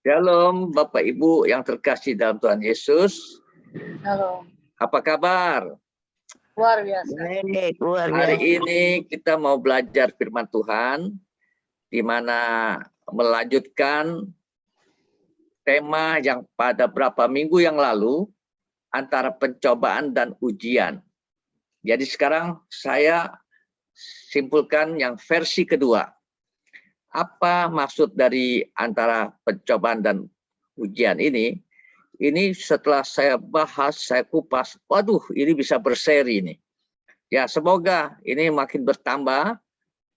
Shalom Bapak Ibu yang terkasih dalam Tuhan Yesus. Halo, Apa kabar? luar biasa. Baik, luar Hari biasa. ini kita mau belajar firman Tuhan, di mana melanjutkan tema yang pada beberapa minggu yang lalu, antara pencobaan dan ujian. Jadi sekarang saya simpulkan yang versi kedua. Apa maksud dari antara pencobaan dan ujian ini? Ini setelah saya bahas, saya kupas, waduh ini bisa berseri nih. Ya semoga ini makin bertambah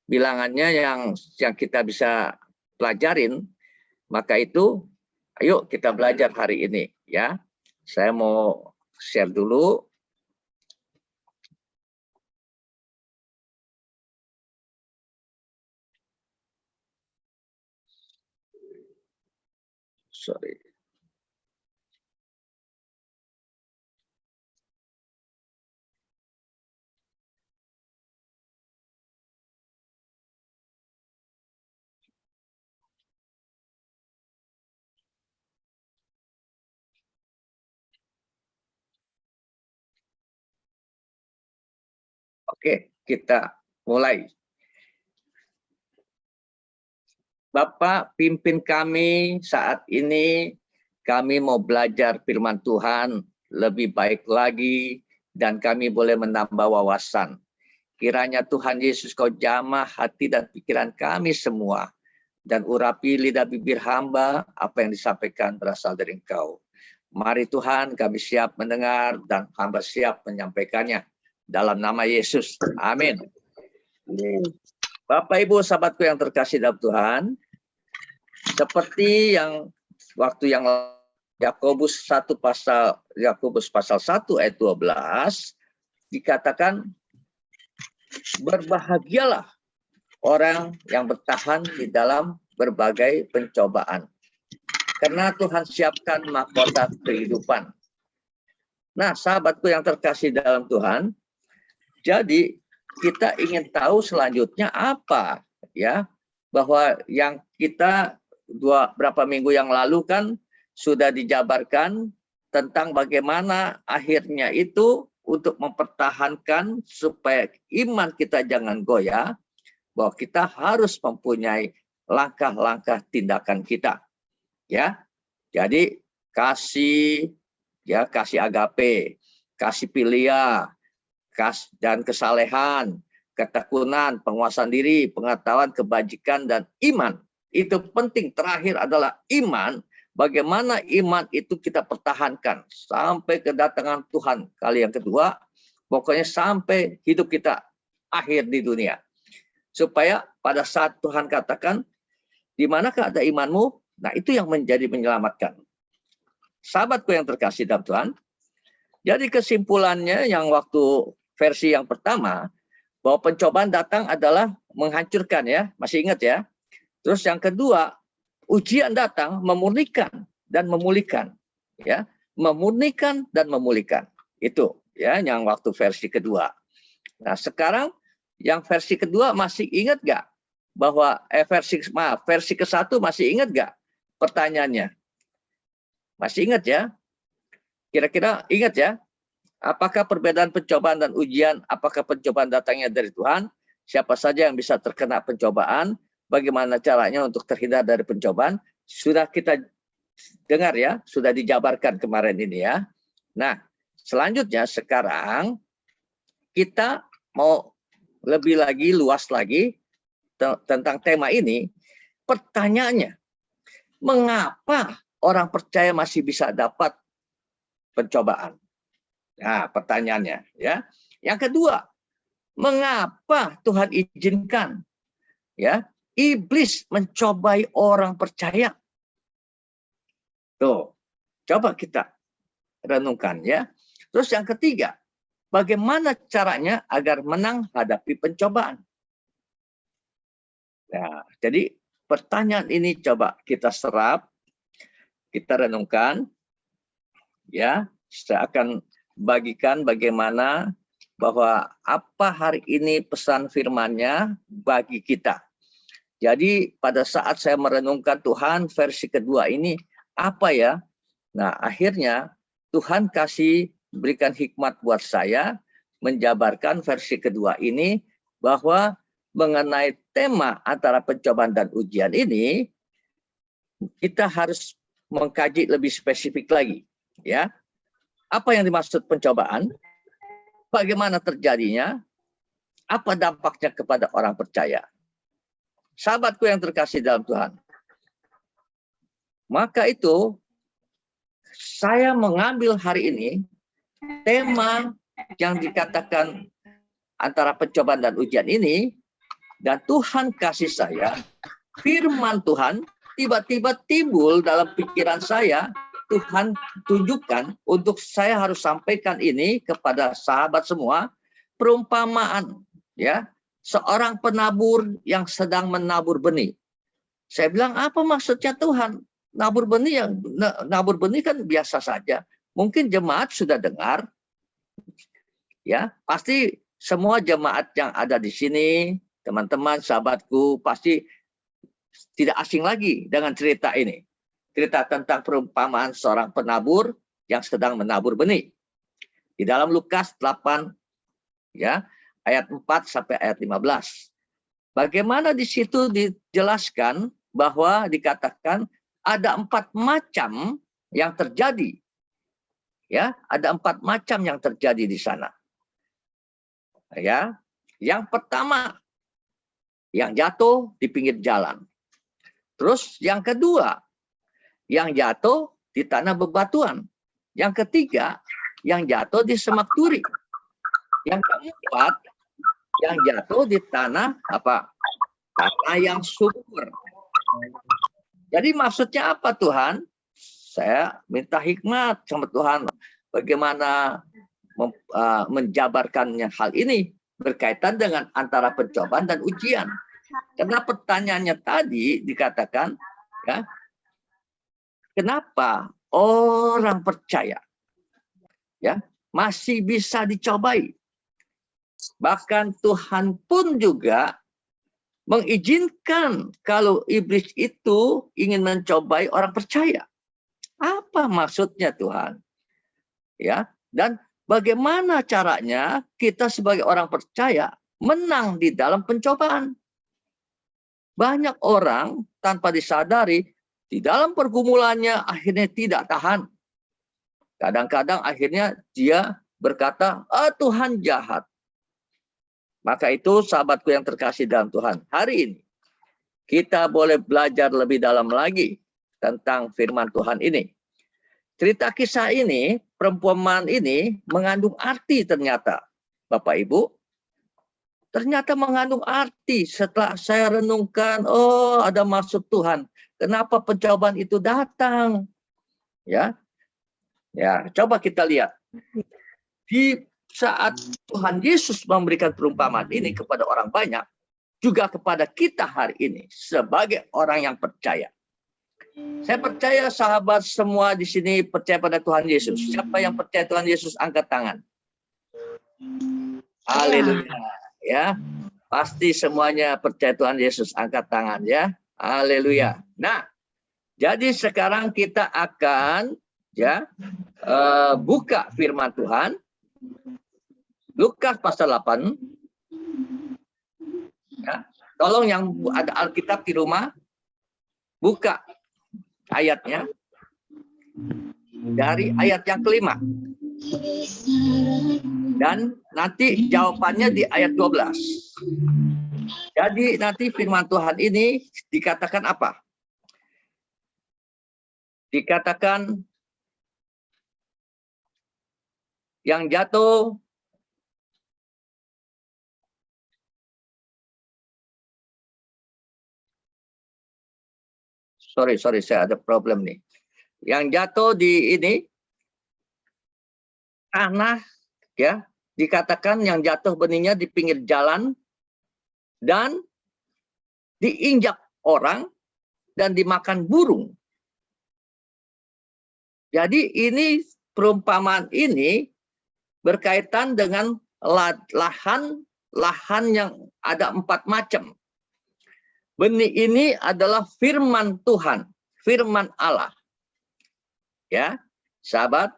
bilangannya yang kita bisa pelajarin. Maka itu, ayo kita belajar hari ini ya. Saya mau share dulu. Sorry. Oke, kita mulai. Bapak pimpin kami saat ini, kami mau belajar firman Tuhan lebih baik lagi, dan kami boleh menambah wawasan. Kiranya Tuhan Yesus kau jamah hati dan pikiran kami semua, dan urapi lidah bibir hamba, apa yang disampaikan berasal dari Engkau. Mari Tuhan, kami siap mendengar dan hamba siap menyampaikannya. Dalam nama Yesus, amin. Bapak Ibu sahabatku yang terkasih dalam Tuhan, seperti yang waktu yang Yakobus pasal 1 ayat 12 dikatakan, berbahagialah orang yang bertahan di dalam berbagai pencobaan, karena Tuhan siapkan mahkota kehidupan. Nah, sahabatku yang terkasih dalam Tuhan, jadi kita ingin tahu selanjutnya apa ya, bahwa yang kita berapa minggu yang lalu kan sudah dijabarkan tentang bagaimana akhirnya itu untuk mempertahankan supaya iman kita jangan goyah, bahwa kita harus mempunyai langkah-langkah tindakan kita. Ya. Jadi kasih agape, kasih pilia, dan kesalehan, ketekunan, penguasaan diri, pengetahuan, kebajikan, dan iman. Itu penting. Terakhir adalah iman. Bagaimana iman itu kita pertahankan sampai kedatangan Tuhan kali yang kedua, pokoknya sampai hidup kita akhir di dunia. Supaya pada saat Tuhan katakan, di manakah ada imanmu? Nah, itu yang menjadi menyelamatkan. Sahabatku yang terkasih dalam Tuhan, jadi kesimpulannya yang waktu versi yang pertama, bahwa pencobaan datang adalah menghancurkan ya, masih ingat ya. Terus yang kedua, ujian datang memurnikan dan memulihkan, ya, memurnikan dan memulihkan. Itu ya yang waktu versi kedua. Nah sekarang yang versi kedua masih ingat gak bahwa versi ke-1 masih ingat gak pertanyaannya? Masih ingat ya? Kira-kira ingat ya? Apakah perbedaan pencobaan dan ujian? Apakah pencobaan datangnya dari Tuhan? Siapa saja yang bisa terkena pencobaan? Bagaimana caranya untuk terhindar dari pencobaan? Sudah kita dengar ya, sudah dijabarkan kemarin ini ya. Nah, selanjutnya sekarang kita mau lebih lagi, luas lagi tentang tema ini. Pertanyaannya, mengapa orang percaya masih bisa dapat pencobaan? Nah, pertanyaannya ya. Yang kedua, mengapa Tuhan izinkan ya iblis mencobai orang percaya? Tuh, coba kita renungkan ya. Terus yang ketiga, bagaimana caranya agar menang hadapi pencobaan? Nah, jadi pertanyaan ini coba kita serap, kita renungkan ya. Saya akan bagikan bagaimana bahwa apa hari ini pesan firman-Nya bagi kita. Jadi pada saat saya merenungkan Tuhan versi kedua ini apa ya? Nah akhirnya Tuhan kasih berikan hikmat buat saya menjabarkan versi kedua ini bahwa mengenai tema antara pencobaan dan ujian ini kita harus mengkaji lebih spesifik lagi, ya. Apa yang dimaksud pencobaan? Bagaimana terjadinya? Apa dampaknya kepada orang percaya? Sahabatku yang terkasih dalam Tuhan. Maka itu saya mengambil hari ini tema yang dikatakan antara pencobaan dan ujian ini, dan Tuhan kasih saya firman Tuhan tiba-tiba timbul dalam pikiran saya. Tuhan tunjukkan untuk saya harus sampaikan ini kepada sahabat semua, perumpamaan, ya, seorang penabur yang sedang menabur benih. Saya bilang, apa maksudnya Tuhan? Nabur benih kan biasa saja. Mungkin jemaat sudah dengar, ya, pasti semua jemaat yang ada di sini, teman-teman, sahabatku, pasti tidak asing lagi dengan cerita ini. Cerita tentang perumpamaan seorang penabur yang sedang menabur benih. Di dalam Lukas 8, ya, ayat 4 sampai ayat 15. Bagaimana di situ dijelaskan bahwa dikatakan ada 4 macam yang terjadi. Ya, ada 4 macam yang terjadi di sana. Ya, yang pertama yang jatuh di pinggir jalan. Terus yang kedua yang jatuh di tanah bebatuan. Yang ketiga yang jatuh di semak duri. Yang keempat yang jatuh di tanah apa? Tanah yang subur. Jadi maksudnya apa Tuhan? Saya minta hikmat sama Tuhan. Bagaimana menjabarkannya hal ini berkaitan dengan antara pencobaan dan ujian. Karena pertanyaannya tadi dikatakan, ya, kenapa orang percaya, ya, masih bisa dicobai? Bahkan Tuhan pun juga mengizinkan kalau iblis itu ingin mencobai orang percaya. Apa maksudnya Tuhan? Ya, dan bagaimana caranya kita sebagai orang percaya menang di dalam pencobaan? Banyak orang tanpa disadari di dalam pergumulannya akhirnya tidak tahan. Kadang-kadang akhirnya dia berkata, Tuhan jahat. Maka itu sahabatku yang terkasih dalam Tuhan, hari ini kita boleh belajar lebih dalam lagi tentang firman Tuhan ini. Cerita kisah ini, perumpamaan ini mengandung arti ternyata. Bapak Ibu, ternyata mengandung arti setelah saya renungkan, oh ada maksud Tuhan. Kenapa pencobaan itu datang? Ya, coba kita lihat. Di saat Tuhan Yesus memberikan perumpamaan ini kepada orang banyak, juga kepada kita hari ini sebagai orang yang percaya. Saya percaya sahabat semua di sini percaya pada Tuhan Yesus. Siapa yang percaya Tuhan Yesus angkat tangan. Haleluya. Ya, pasti semuanya percaya Tuhan Yesus angkat tangan ya. Haleluya. Nah, jadi sekarang kita akan buka firman Tuhan. Lukas pasal 8. Ya, tolong yang ada Alkitab di rumah buka ayatnya dari ayat yang kelima. Dan nanti jawabannya di ayat 12. Jadi nanti firman Tuhan ini dikatakan apa? Dikatakan yang jatuh sorry saya ada problem nih. Yang jatuh di ini tanah, ya, dikatakan yang jatuh benihnya di pinggir jalan dan diinjak orang dan dimakan burung. Jadi ini perumpamaan ini berkaitan dengan lahan yang ada 4 macam. benih ini adalah firman Tuhan, firman Allah. Ya, sahabat,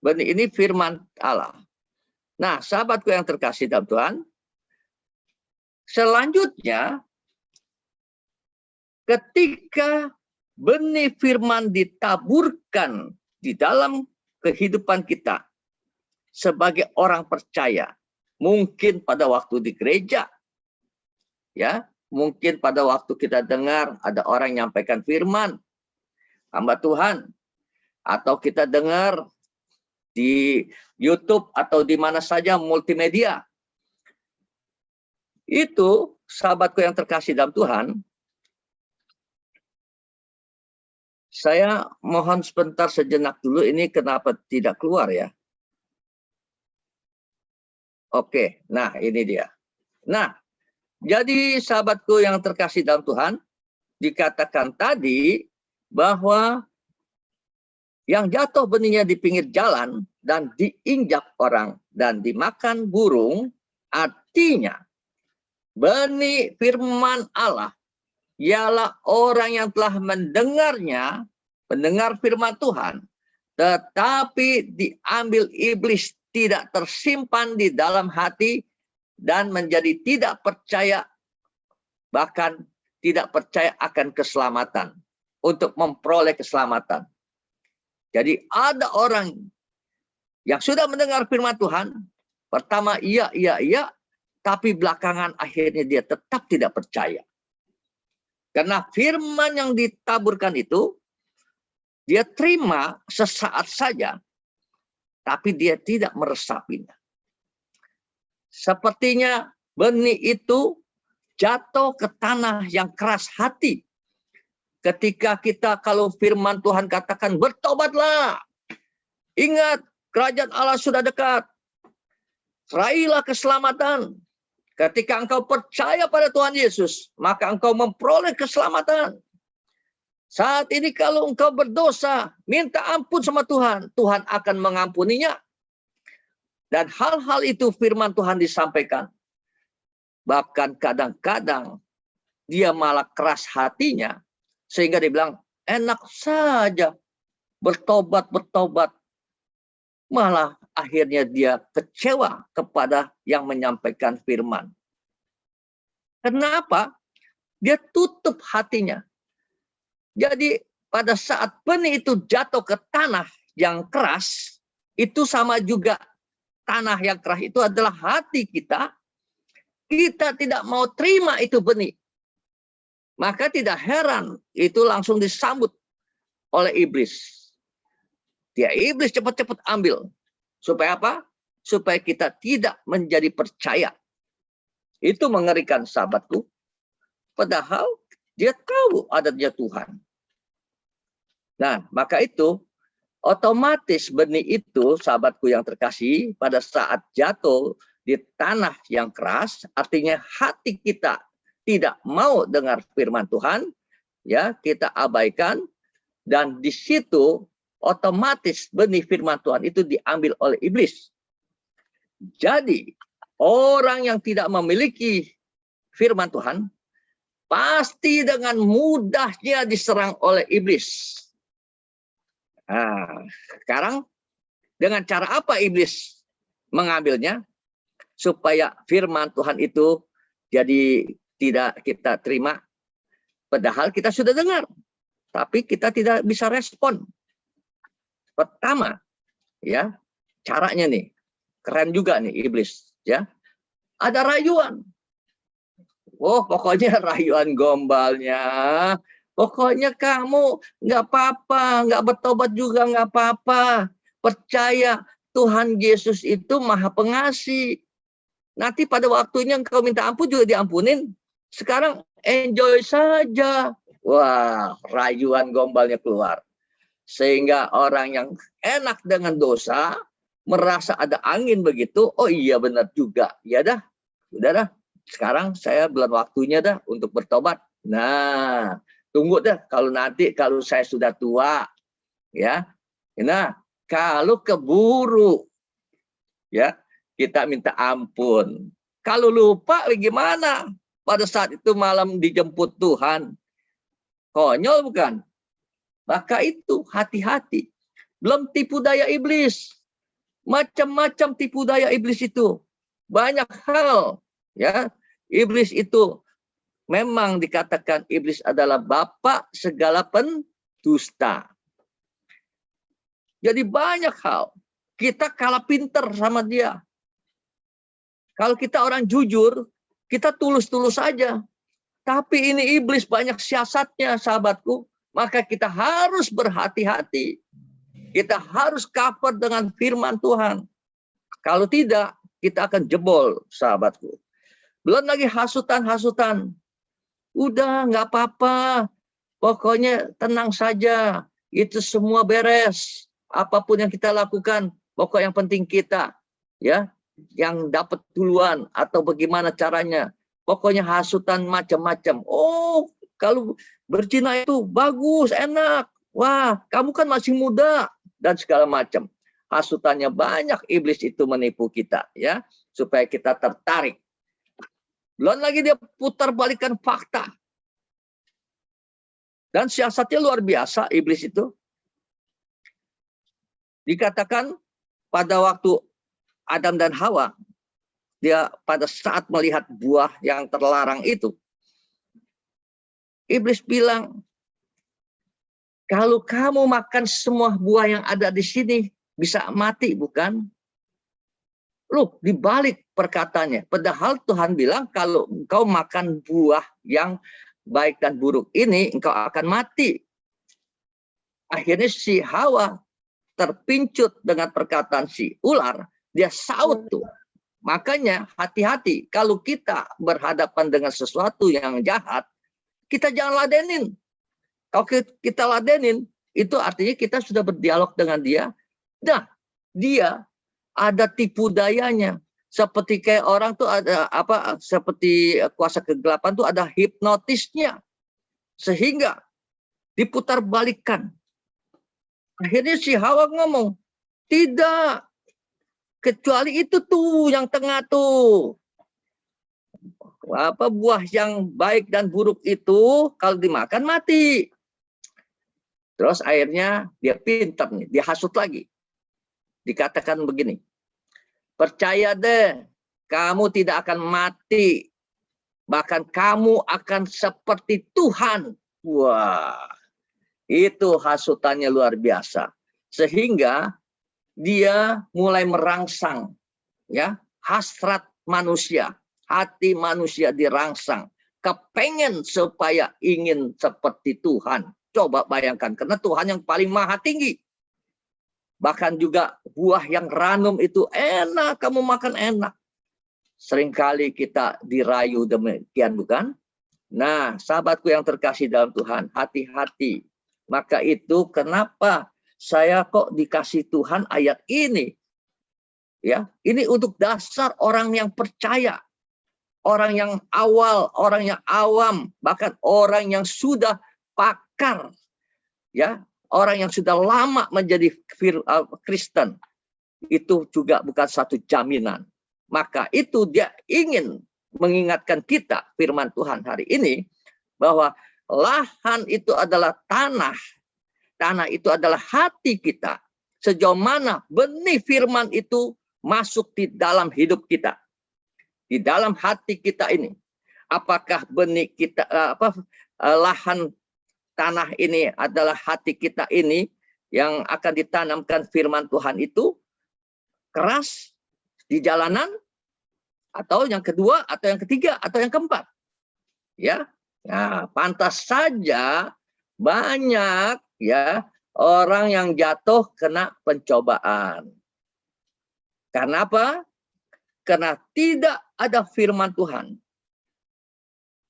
benih ini firman Allah. Nah, sahabatku yang terkasih dalam Tuhan, selanjutnya ketika benih firman ditaburkan di dalam kehidupan kita sebagai orang percaya, mungkin pada waktu di gereja, ya, mungkin pada waktu kita dengar ada orang menyampaikan firman, hamba Tuhan, atau kita dengar di YouTube atau di mana saja multimedia. Itu, sahabatku yang terkasih dalam Tuhan, saya mohon sebentar sejenak dulu, ini kenapa tidak keluar ya? Oke, nah ini dia. Nah, jadi sahabatku yang terkasih dalam Tuhan, dikatakan tadi bahwa yang jatuh benihnya di pinggir jalan dan diinjak orang dan dimakan burung, artinya benih firman Allah ialah orang yang telah mendengarnya, mendengar firman Tuhan, tetapi diambil iblis, tidak tersimpan di dalam hati dan menjadi tidak percaya, bahkan tidak percaya akan keselamatan, untuk memperoleh keselamatan. Jadi ada orang yang sudah mendengar firman Tuhan, pertama iya, tapi belakangan akhirnya dia tetap tidak percaya. Karena firman yang ditaburkan itu, dia terima sesaat saja, tapi dia tidak meresapinya. Sepertinya benih itu jatuh ke tanah yang keras hati. Ketika kita, kalau firman Tuhan katakan, bertobatlah. Ingat, kerajaan Allah sudah dekat. Raihlah keselamatan. Ketika engkau percaya pada Tuhan Yesus, maka engkau memperoleh keselamatan. Saat ini kalau engkau berdosa, minta ampun sama Tuhan. Tuhan akan mengampuninya. Dan hal-hal itu firman Tuhan disampaikan. Bahkan kadang-kadang dia malah keras hatinya. Sehingga dia bilang, enak saja bertobat. Malah akhirnya dia kecewa kepada yang menyampaikan firman. Kenapa? Dia tutup hatinya. Jadi pada saat benih itu jatuh ke tanah yang keras, itu sama juga tanah yang keras itu adalah hati kita. Kita tidak mau terima itu benih. Maka tidak heran itu langsung disambut oleh iblis. Dia iblis cepat-cepat ambil. Supaya apa? Supaya kita tidak menjadi percaya. Itu mengerikan sahabatku. Padahal dia tahu adanya Tuhan. Nah, maka itu otomatis benih itu, sahabatku yang terkasih, pada saat jatuh di tanah yang keras, artinya hati kita tidak mau dengar firman Tuhan, ya, kita abaikan, dan di situ otomatis benih firman Tuhan itu diambil oleh iblis. Jadi orang yang tidak memiliki firman Tuhan pasti dengan mudahnya diserang oleh iblis. Nah, sekarang dengan cara apa iblis mengambilnya? Supaya firman Tuhan itu jadi tidak kita terima, padahal kita sudah dengar, tapi kita tidak bisa respon. Pertama, ya, caranya nih, keren juga nih iblis, ya. Ada rayuan. Oh, pokoknya rayuan gombalnya. Pokoknya kamu nggak apa-apa, nggak bertobat juga nggak apa-apa. Percaya Tuhan Yesus itu Maha Pengasih. Nanti pada waktunya engkau minta ampun juga diampunin. Sekarang enjoy saja. Wah, rayuan gombalnya keluar. Sehingga orang yang enak dengan dosa, merasa ada angin begitu, oh iya benar juga. Ya dah, udah dah. Sekarang saya belum waktunya dah untuk bertobat. Nah, tunggu dah kalau nanti kalau saya sudah tua, ya. Nah, kalau keburu, ya, kita minta ampun. Kalau lupa gimana? pada saat itu malam dijemput Tuhan. Konyol bukan? Maka itu hati-hati. Belum tipu daya iblis. Macam-macam tipu daya iblis itu. Banyak hal. Ya, iblis itu memang dikatakan iblis adalah bapak segala pendusta. Jadi banyak hal. Kita kalah pinter sama dia. Kalau kita orang jujur, kita tulus-tulus saja. Tapi ini iblis banyak siasatnya, sahabatku. Maka kita harus berhati-hati. Kita harus cover dengan firman Tuhan. Kalau tidak, kita akan jebol, sahabatku. Belum lagi hasutan-hasutan. Udah, nggak apa-apa. Pokoknya tenang saja. Itu semua beres. Apapun yang kita lakukan, pokok yang penting kita. Ya, yang dapat duluan atau bagaimana caranya. Pokoknya hasutan macam-macam. Oh, kalau berzina itu bagus, enak. Wah, kamu kan masih muda dan segala macam. Hasutannya banyak, iblis itu menipu kita, ya, supaya kita tertarik. Belum lagi dia putar balikan fakta. Dan siasatnya luar biasa iblis itu. Dikatakan pada waktu Adam dan Hawa, dia pada saat melihat buah yang terlarang itu, iblis bilang, kalau kamu makan semua buah yang ada di sini, bisa mati, bukan? Loh, dibalik perkataannya. Padahal Tuhan bilang, kalau engkau makan buah yang baik dan buruk ini, engkau akan mati. Akhirnya si Hawa terpincut dengan perkataan si ular, dia saut tuh. Makanya hati-hati, kalau kita berhadapan dengan sesuatu yang jahat, kita jangan ladenin. Kalau kita ladenin, itu artinya kita sudah berdialog dengan dia. Nah, dia ada tipu dayanya. Seperti kayak orang tuh ada apa? Seperti kuasa kegelapan tuh ada hipnotisnya, sehingga diputar balikan. Akhirnya si Hawa ngomong, tidak. Kecuali itu tuh yang tengah tuh. Apa buah yang baik dan buruk itu kalau dimakan mati. Terus akhirnya dia pintar nih, dia hasut lagi. Dikatakan begini, percaya deh, kamu tidak akan mati. Bahkan kamu akan seperti Tuhan. Wah, itu hasutannya luar biasa. Sehingga dia mulai merangsang, ya, hasrat manusia, hati manusia dirangsang, kepengen supaya ingin seperti Tuhan. Coba bayangkan, karena Tuhan yang paling maha tinggi. Bahkan juga buah yang ranum itu enak, kamu makan enak. Seringkali kita dirayu demikian, bukan? Nah, sahabatku yang terkasih dalam Tuhan, hati-hati. Maka itu kenapa saya kok dikasih Tuhan ayat ini. Ya, ini untuk dasar orang yang percaya, orang yang awal, orang yang awam, bahkan orang yang sudah pakar, ya, orang yang sudah lama menjadi Kristen. Itu juga bukan satu jaminan. Maka itu dia ingin mengingatkan kita firman Tuhan hari ini bahwa lahan itu adalah tanah. Tanah itu adalah hati kita. Sejauh mana benih firman itu masuk di dalam hidup kita. Di dalam hati kita ini. Apakah benih kita, lahan tanah ini adalah hati kita ini yang akan ditanamkan firman Tuhan itu keras di jalanan, atau yang kedua, atau yang ketiga, atau yang keempat. Ya, nah, pantas saja banyak ya orang yang jatuh kena pencobaan. Karena apa? Karena tidak ada firman Tuhan.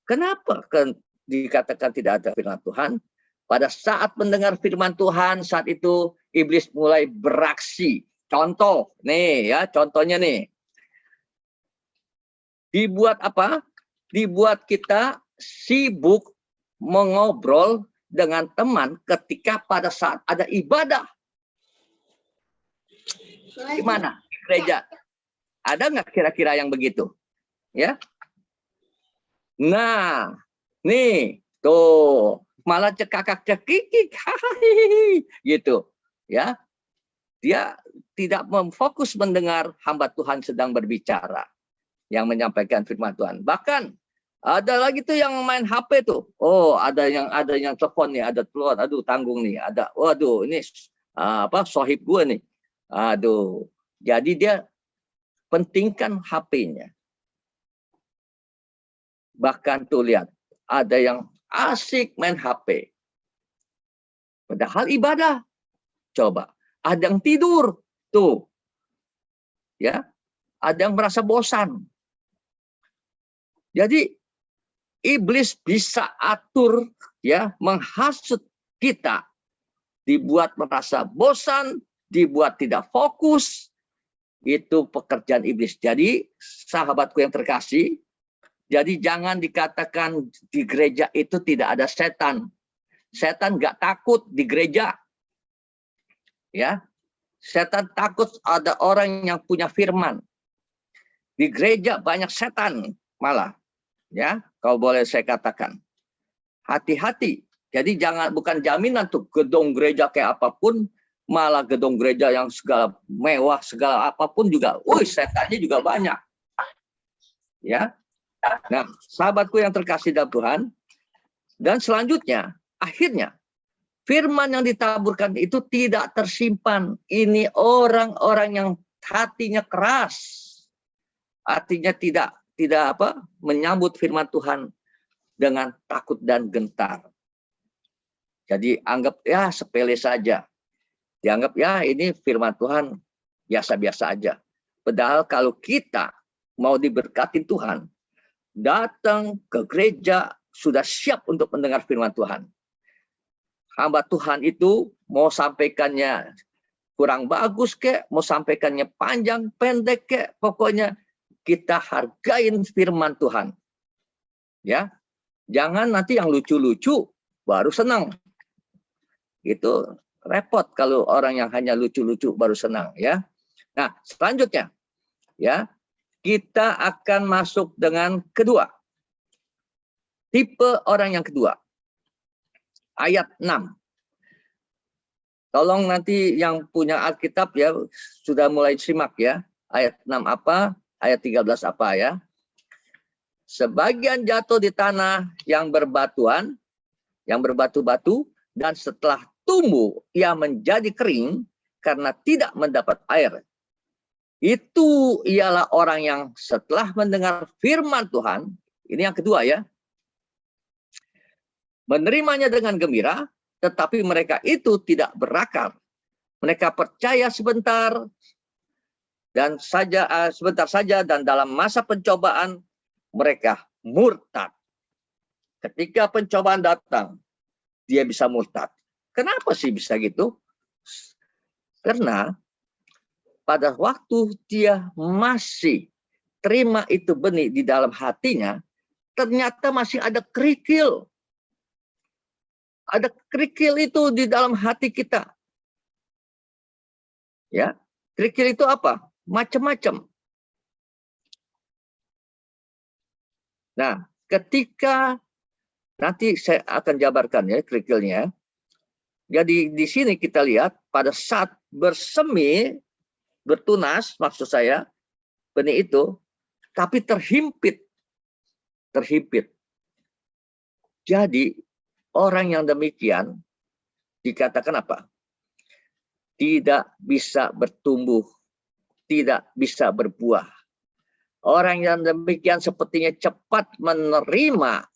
Kenapa dikatakan tidak ada firman Tuhan? Pada saat mendengar firman Tuhan, saat itu iblis mulai beraksi. Contoh, nih ya, contohnya nih. Dibuat apa? Dibuat kita sibuk mengobrol dengan teman ketika pada saat ada ibadah. Gimana? Gereja. Ada nggak kira-kira yang begitu? Ya. Nah, nih, tuh, malah cekakak-cekikik, gitu. Ya, dia tidak memfokus mendengar hamba Tuhan sedang berbicara, yang menyampaikan firman Tuhan. Bahkan ada lagi tuh yang main HP tuh. Oh, ada yang telepon nih, ada telepon. Aduh, tanggung nih. Ada. Waduh, ini sohib gue nih. Aduh. Jadi dia pentingkan HP-nya. Bahkan tuh lihat, ada yang asik main HP. Padahal ibadah. Coba. Ada yang tidur. Tuh. Ya. Ada yang merasa bosan. Jadi iblis bisa atur, ya, menghasut kita, dibuat merasa bosan, dibuat tidak fokus. Itu pekerjaan iblis. Jadi sahabatku yang terkasih, jadi jangan dikatakan di gereja itu tidak ada setan. Setan nggak takut di gereja. Ya, setan takut ada orang yang punya firman. Di gereja banyak setan malah. Ya, kalau boleh saya katakan, hati-hati. Jadi bukan jaminan tuh gedung gereja kayak apapun, malah gedung gereja yang segala mewah, segala apapun juga, setannya juga banyak. Ya, nah sahabatku yang terkasih dalam Tuhan, dan selanjutnya, akhirnya firman yang ditaburkan itu tidak tersimpan. Ini orang-orang yang hatinya keras, artinya tidak menyambut firman Tuhan dengan takut dan gentar. Jadi anggap ya sepele saja. Dianggap ya ini firman Tuhan biasa-biasa aja. Padahal kalau kita mau diberkati Tuhan, datang ke gereja sudah siap untuk mendengar firman Tuhan. Hamba Tuhan itu mau sampaikannya kurang bagus kek, mau sampaikannya panjang, pendek kek, pokoknya kita hargain firman Tuhan. Ya, jangan nanti yang lucu-lucu baru senang. Itu repot kalau orang yang hanya lucu-lucu baru senang, ya. Nah, selanjutnya, ya, kita akan masuk dengan kedua. Tipe orang yang kedua. Ayat 6. Tolong nanti yang punya Alkitab ya sudah mulai simak ya. Ayat 6 apa? Ayat 13 apa ya? Sebagian jatuh di tanah yang berbatuan, yang berbatu-batu, dan setelah tumbuh ia menjadi kering karena tidak mendapat air. Itu ialah orang yang setelah mendengar firman Tuhan, ini yang kedua ya, menerimanya dengan gembira, tetapi mereka itu tidak berakar. Mereka percaya sebentar saja dan dalam masa pencobaan mereka murtad. Ketika pencobaan datang, dia bisa murtad. Kenapa sih bisa gitu? Karena pada waktu dia masih terima itu benih di dalam hatinya, ternyata masih ada kerikil. Ada kerikil itu di dalam hati kita. Ya, kerikil itu apa? Macam-macam. Nah, ketika nanti saya akan jabarkan ya kerikilnya. Jadi di sini kita lihat pada saat bersemi, bertunas maksud saya, benih itu, tapi terhimpit. Terhimpit. Jadi orang yang demikian dikatakan apa? Tidak bisa bertumbuh, tidak bisa berbuah. Orang yang demikian sepertinya cepat menerima,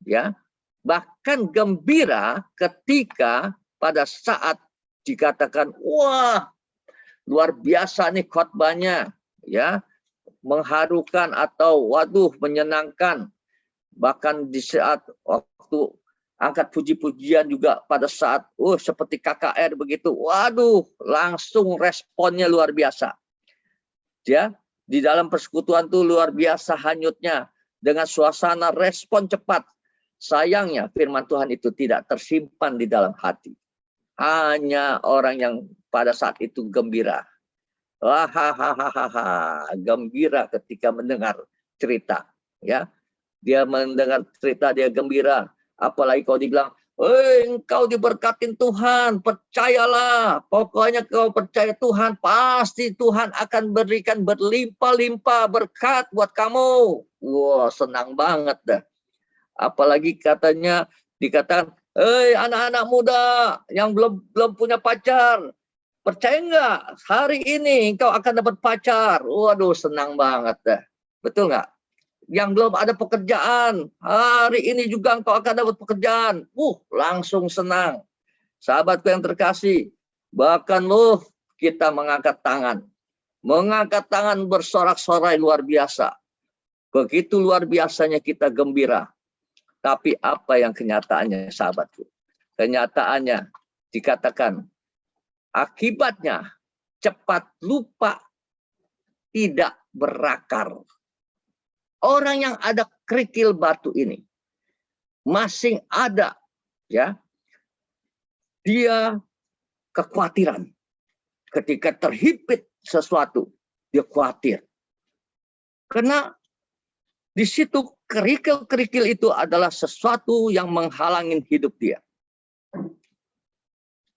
ya, bahkan gembira ketika pada saat dikatakan, wah, luar biasa nih khotbahnya, ya, mengharukan atau waduh menyenangkan. Bahkan di saat waktu angkat puji-pujian juga pada saat seperti KKR begitu, waduh, langsung responnya luar biasa. Ya, di dalam persekutuan itu luar biasa hanyutnya dengan suasana respon cepat. Sayangnya firman Tuhan itu tidak tersimpan di dalam hati. Hanya orang yang pada saat itu gembira. Hahaha, gembira ketika mendengar cerita, ya. Dia mendengar cerita, dia gembira. Apalagi kalau dibilang, engkau diberkatin Tuhan, percayalah. Pokoknya kau percaya Tuhan, pasti Tuhan akan berikan berlimpah-limpah berkat buat kamu. Wah, senang banget dah. Apalagi katanya dikatakan, anak-anak muda yang belum punya pacar, percaya nggak hari ini engkau akan dapat pacar? Waduh, senang banget dah. Betul nggak? Yang belum ada pekerjaan, hari ini juga engkau akan dapat pekerjaan. Langsung senang. Sahabatku yang terkasih, bahkan kita mengangkat tangan. Mengangkat tangan bersorak-sorai luar biasa. Begitu luar biasanya kita gembira. Tapi apa yang kenyataannya, sahabatku? Kenyataannya dikatakan, akibatnya cepat lupa, tidak berakar. Orang yang ada kerikil batu ini masing ada, ya, dia kekhawatiran. Ketika terhimpit sesuatu, dia khawatir. Karena di situ kerikil-kerikil itu adalah sesuatu yang menghalangi hidup dia.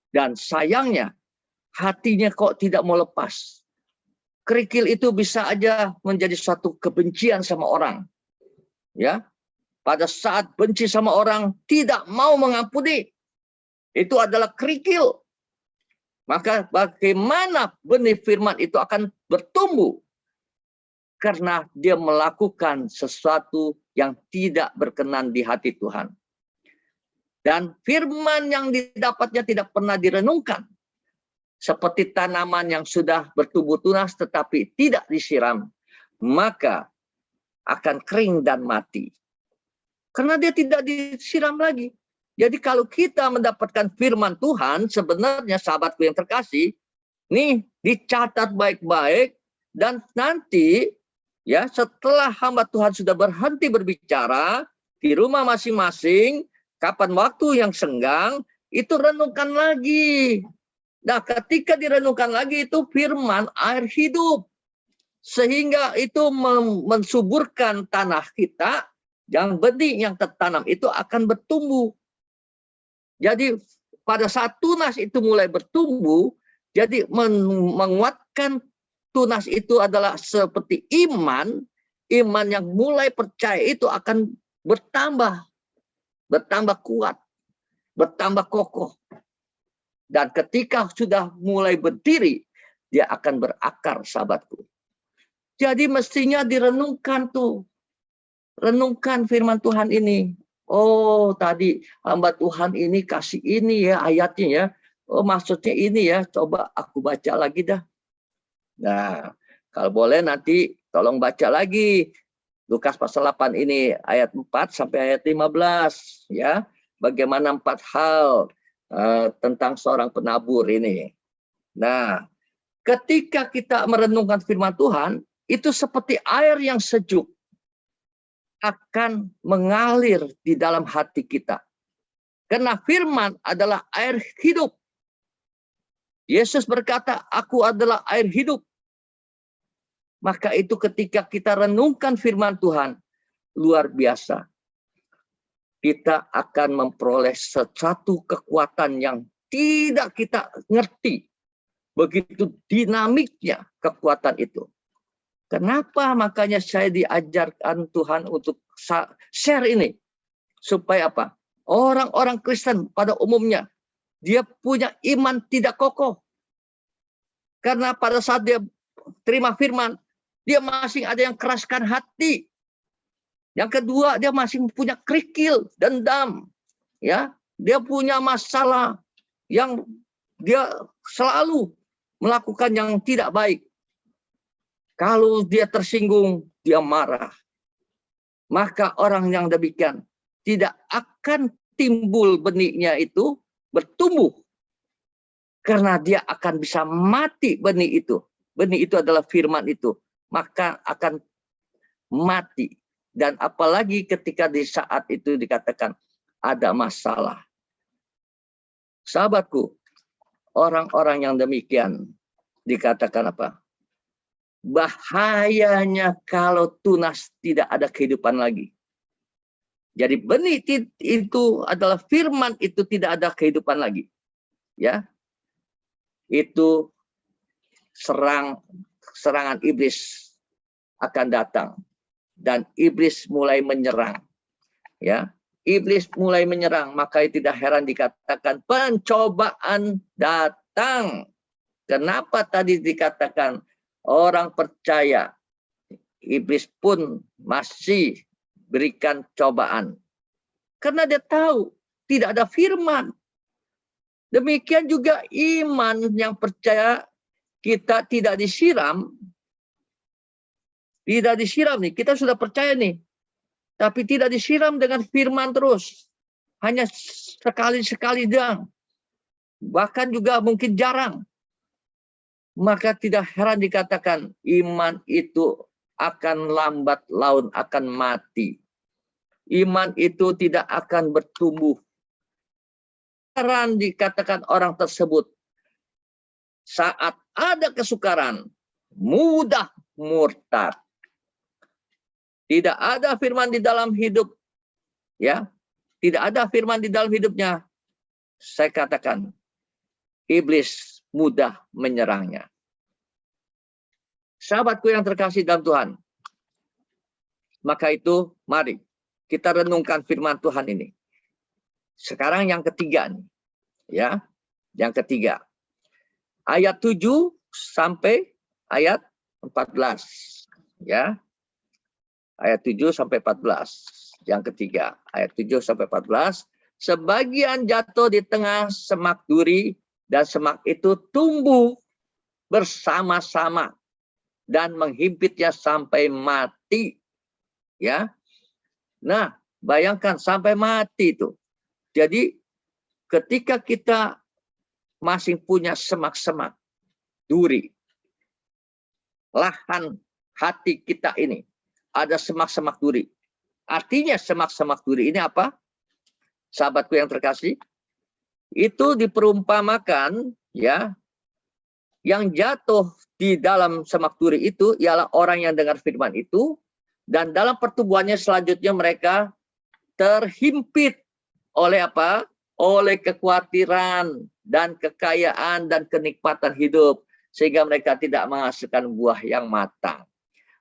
Dan sayangnya hatinya kok tidak mau lepas. Kerikil itu bisa aja menjadi suatu kebencian sama orang. Ya, pada saat benci sama orang, tidak mau mengampuni. Itu adalah kerikil. Maka bagaimana benih firman itu akan bertumbuh? Karena dia melakukan sesuatu yang tidak berkenan di hati Tuhan. Dan firman yang didapatnya tidak pernah direnungkan. Seperti tanaman yang sudah bertumbuh tunas tetapi tidak disiram, maka akan kering dan mati. Karena dia tidak disiram lagi. Jadi kalau kita mendapatkan firman Tuhan, sebenarnya sahabatku yang terkasih, nih dicatat baik-baik, dan nanti ya setelah hamba Tuhan sudah berhenti berbicara di rumah masing-masing, kapan waktu yang senggang, itu renungkan lagi. Nah, ketika direnungkan lagi itu firman air hidup. Sehingga itu mensuburkan tanah kita, yang benih yang tertanam itu akan bertumbuh. Jadi pada saat tunas itu mulai bertumbuh, jadi menguatkan tunas itu adalah seperti iman. Iman yang mulai percaya itu akan bertambah kuat, bertambah kokoh. Dan ketika sudah mulai berdiri, dia akan berakar, sahabatku. Jadi mestinya direnungkan tuh. Renungkan firman Tuhan ini. Oh, tadi hamba Tuhan ini kasih ini ya ayatnya ya. Oh, maksudnya ini ya. Coba aku baca lagi dah. Nah, kalau boleh nanti tolong baca lagi. Lukas pasal 8 ini ayat 4 sampai ayat 15 ya. Bagaimana 4 hal tentang seorang penabur ini. Nah, ketika kita merenungkan firman Tuhan, itu seperti air yang sejuk akan mengalir di dalam hati kita. Karena firman adalah air hidup. Yesus berkata, aku adalah air hidup. Maka itu ketika kita renungkan firman Tuhan, luar biasa. Kita akan memperoleh sesuatu kekuatan yang tidak kita ngerti. Begitu dinamiknya kekuatan itu. Kenapa makanya saya diajarkan Tuhan untuk share ini? Supaya apa? Orang-orang Kristen pada umumnya, dia punya iman tidak kokoh. Karena pada saat dia terima firman, dia masih ada yang keraskan hati. Yang kedua, dia masih punya kerikil, dendam. Ya, dia punya masalah yang dia selalu melakukan yang tidak baik. Kalau dia tersinggung, dia marah. Maka orang yang demikian tidak akan timbul benihnya itu bertumbuh. Karena dia akan bisa mati benih itu. Benih itu adalah firman itu. Maka akan mati. Dan apalagi ketika di saat itu dikatakan ada masalah. Sahabatku, orang-orang yang demikian dikatakan apa? Bahayanya kalau tunas tidak ada kehidupan lagi. Jadi benih itu adalah firman, itu tidak ada kehidupan lagi. Ya, itu serangan iblis akan datang dan iblis mulai menyerang. Ya, iblis mulai menyerang, maka tidak heran dikatakan pencobaan datang. Kenapa tadi dikatakan orang percaya, iblis pun masih berikan cobaan? Karena dia tahu tidak ada firman. Demikian juga iman yang percaya, kita tidak disiram. Tidak disiram nih, kita sudah percaya nih. Tapi tidak disiram dengan firman terus. Hanya sekali-sekali doang. Bahkan juga mungkin jarang. Maka tidak heran dikatakan iman itu akan lambat laun akan mati. Iman itu tidak akan bertumbuh. Heran dikatakan orang tersebut saat ada kesukaran mudah murtad. Tidak ada firman di dalam hidup, ya. Tidak ada firman di dalam hidupnya. Saya katakan iblis mudah menyerangnya. Sahabatku yang terkasih dalam Tuhan, maka itu mari kita renungkan firman Tuhan ini. Sekarang yang ketiga nih, ya. Yang ketiga. Ayat 7 sampai ayat 14, ya. Ayat 7 sampai 14. Yang ketiga, ayat 7 sampai 14. Sebagian jatuh di tengah semak duri dan semak itu tumbuh bersama-sama dan menghimpitnya sampai mati. Ya. Nah, bayangkan sampai mati itu. Jadi ketika kita masih punya semak-semak duri, lahan hati kita ini ada semak-semak duri. Artinya semak-semak duri ini apa? Sahabatku yang terkasih, itu diperumpamakan, ya, yang jatuh di dalam semak duri itu ialah orang yang dengar firman itu, dan dalam pertumbuhannya selanjutnya mereka terhimpit oleh apa? Oleh kekhawatiran dan kekayaan dan kenikmatan hidup, sehingga mereka tidak menghasilkan buah yang matang.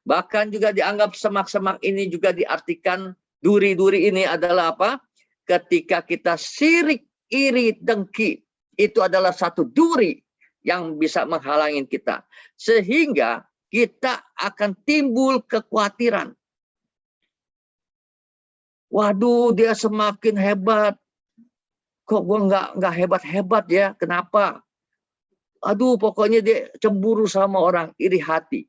Bahkan juga dianggap semak-semak ini juga diartikan duri-duri ini adalah apa? Ketika kita sirik, iri, dengki, itu adalah satu duri yang bisa menghalangi kita. Sehingga kita akan timbul kekhawatiran. Waduh, dia semakin hebat. Kok gue nggak hebat-hebat ya? Kenapa? Aduh, pokoknya dia cemburu sama orang, iri hati.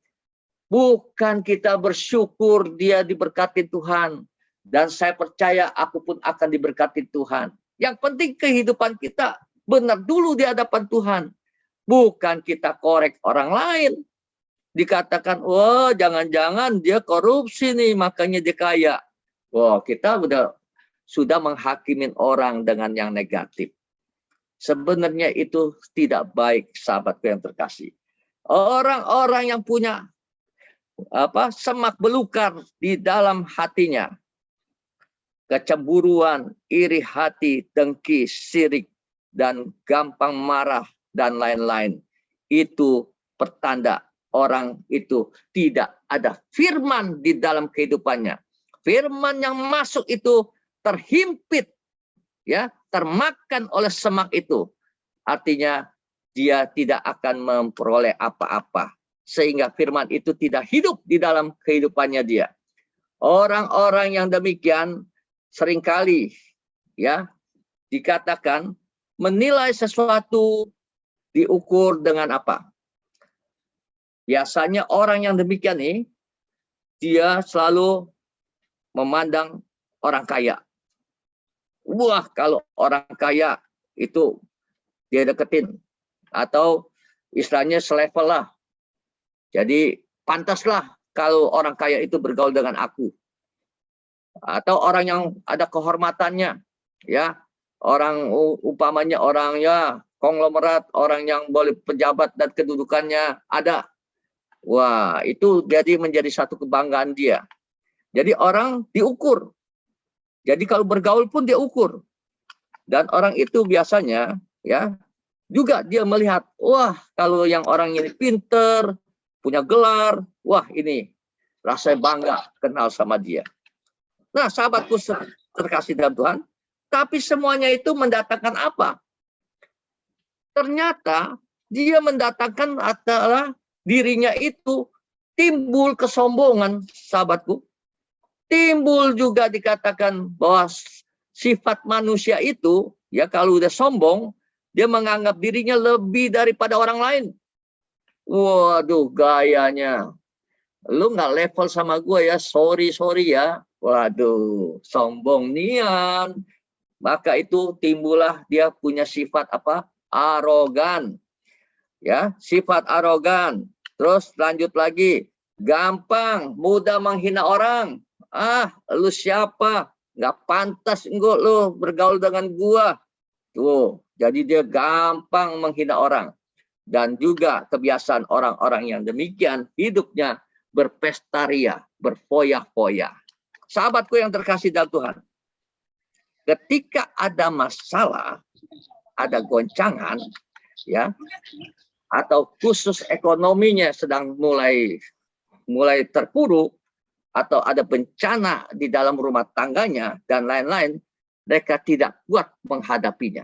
Bukan kita bersyukur dia diberkati Tuhan. Dan saya percaya aku pun akan diberkati Tuhan. Yang penting kehidupan kita benar dulu di hadapan Tuhan. Bukan kita korek orang lain. Dikatakan, wah jangan-jangan dia korupsi nih, makanya dia kaya. Wah, kita sudah menghakimin orang dengan yang negatif. Sebenarnya itu tidak baik, sahabatku yang terkasih. Orang-orang yang punya semak belukar di dalam hatinya, kecemburuan, iri hati, dengki, sirik, dan gampang marah, dan lain-lain, itu pertanda orang itu tidak ada firman di dalam kehidupannya. Firman yang masuk itu terhimpit, ya, termakan oleh semak itu. Artinya dia tidak akan memperoleh apa-apa, sehingga firman itu tidak hidup di dalam kehidupannya dia. Orang-orang yang demikian seringkali, ya, dikatakan menilai sesuatu diukur dengan apa? Biasanya orang yang demikian nih, dia selalu memandang orang kaya. Wah, kalau orang kaya itu dia deketin. Atau istilahnya selevel lah. Jadi pantaslah kalau orang kaya itu bergaul dengan aku. Atau orang yang ada kehormatannya. Ya, orang umpamanya orang ya konglomerat, orang yang boleh pejabat dan kedudukannya ada. Wah, itu jadi menjadi satu kebanggaan dia. Jadi orang diukur. Jadi kalau bergaul pun dia ukur. Dan orang itu biasanya ya juga dia melihat, wah kalau yang orang ini pinter, punya gelar, wah ini rasanya bangga kenal sama dia. Nah sahabatku terkasih dalam Tuhan, tapi semuanya itu mendatangkan apa? Ternyata dia mendatangkan adalah dirinya itu timbul kesombongan, sahabatku. Timbul juga dikatakan bahwa sifat manusia itu, ya kalau udah sombong, dia menganggap dirinya lebih daripada orang lain. Waduh, gayanya. Lu nggak level sama gue ya, sorry ya. Waduh, sombong nian. Maka itu timbullah dia punya sifat apa? Arogan. Ya, sifat arogan. Terus lanjut lagi, gampang, mudah menghina orang. Ah, lu siapa? Nggak pantas enggak lu bergaul dengan gua. Tuh, jadi dia gampang menghina orang. Dan juga kebiasaan orang-orang yang demikian hidupnya berpesta ria, berfoya-foya. Sahabatku yang terkasih dalam Tuhan, ketika ada masalah, ada goncangan, ya, atau khusus ekonominya sedang mulai terpuruk, atau ada bencana di dalam rumah tangganya dan lain-lain, mereka tidak kuat menghadapinya.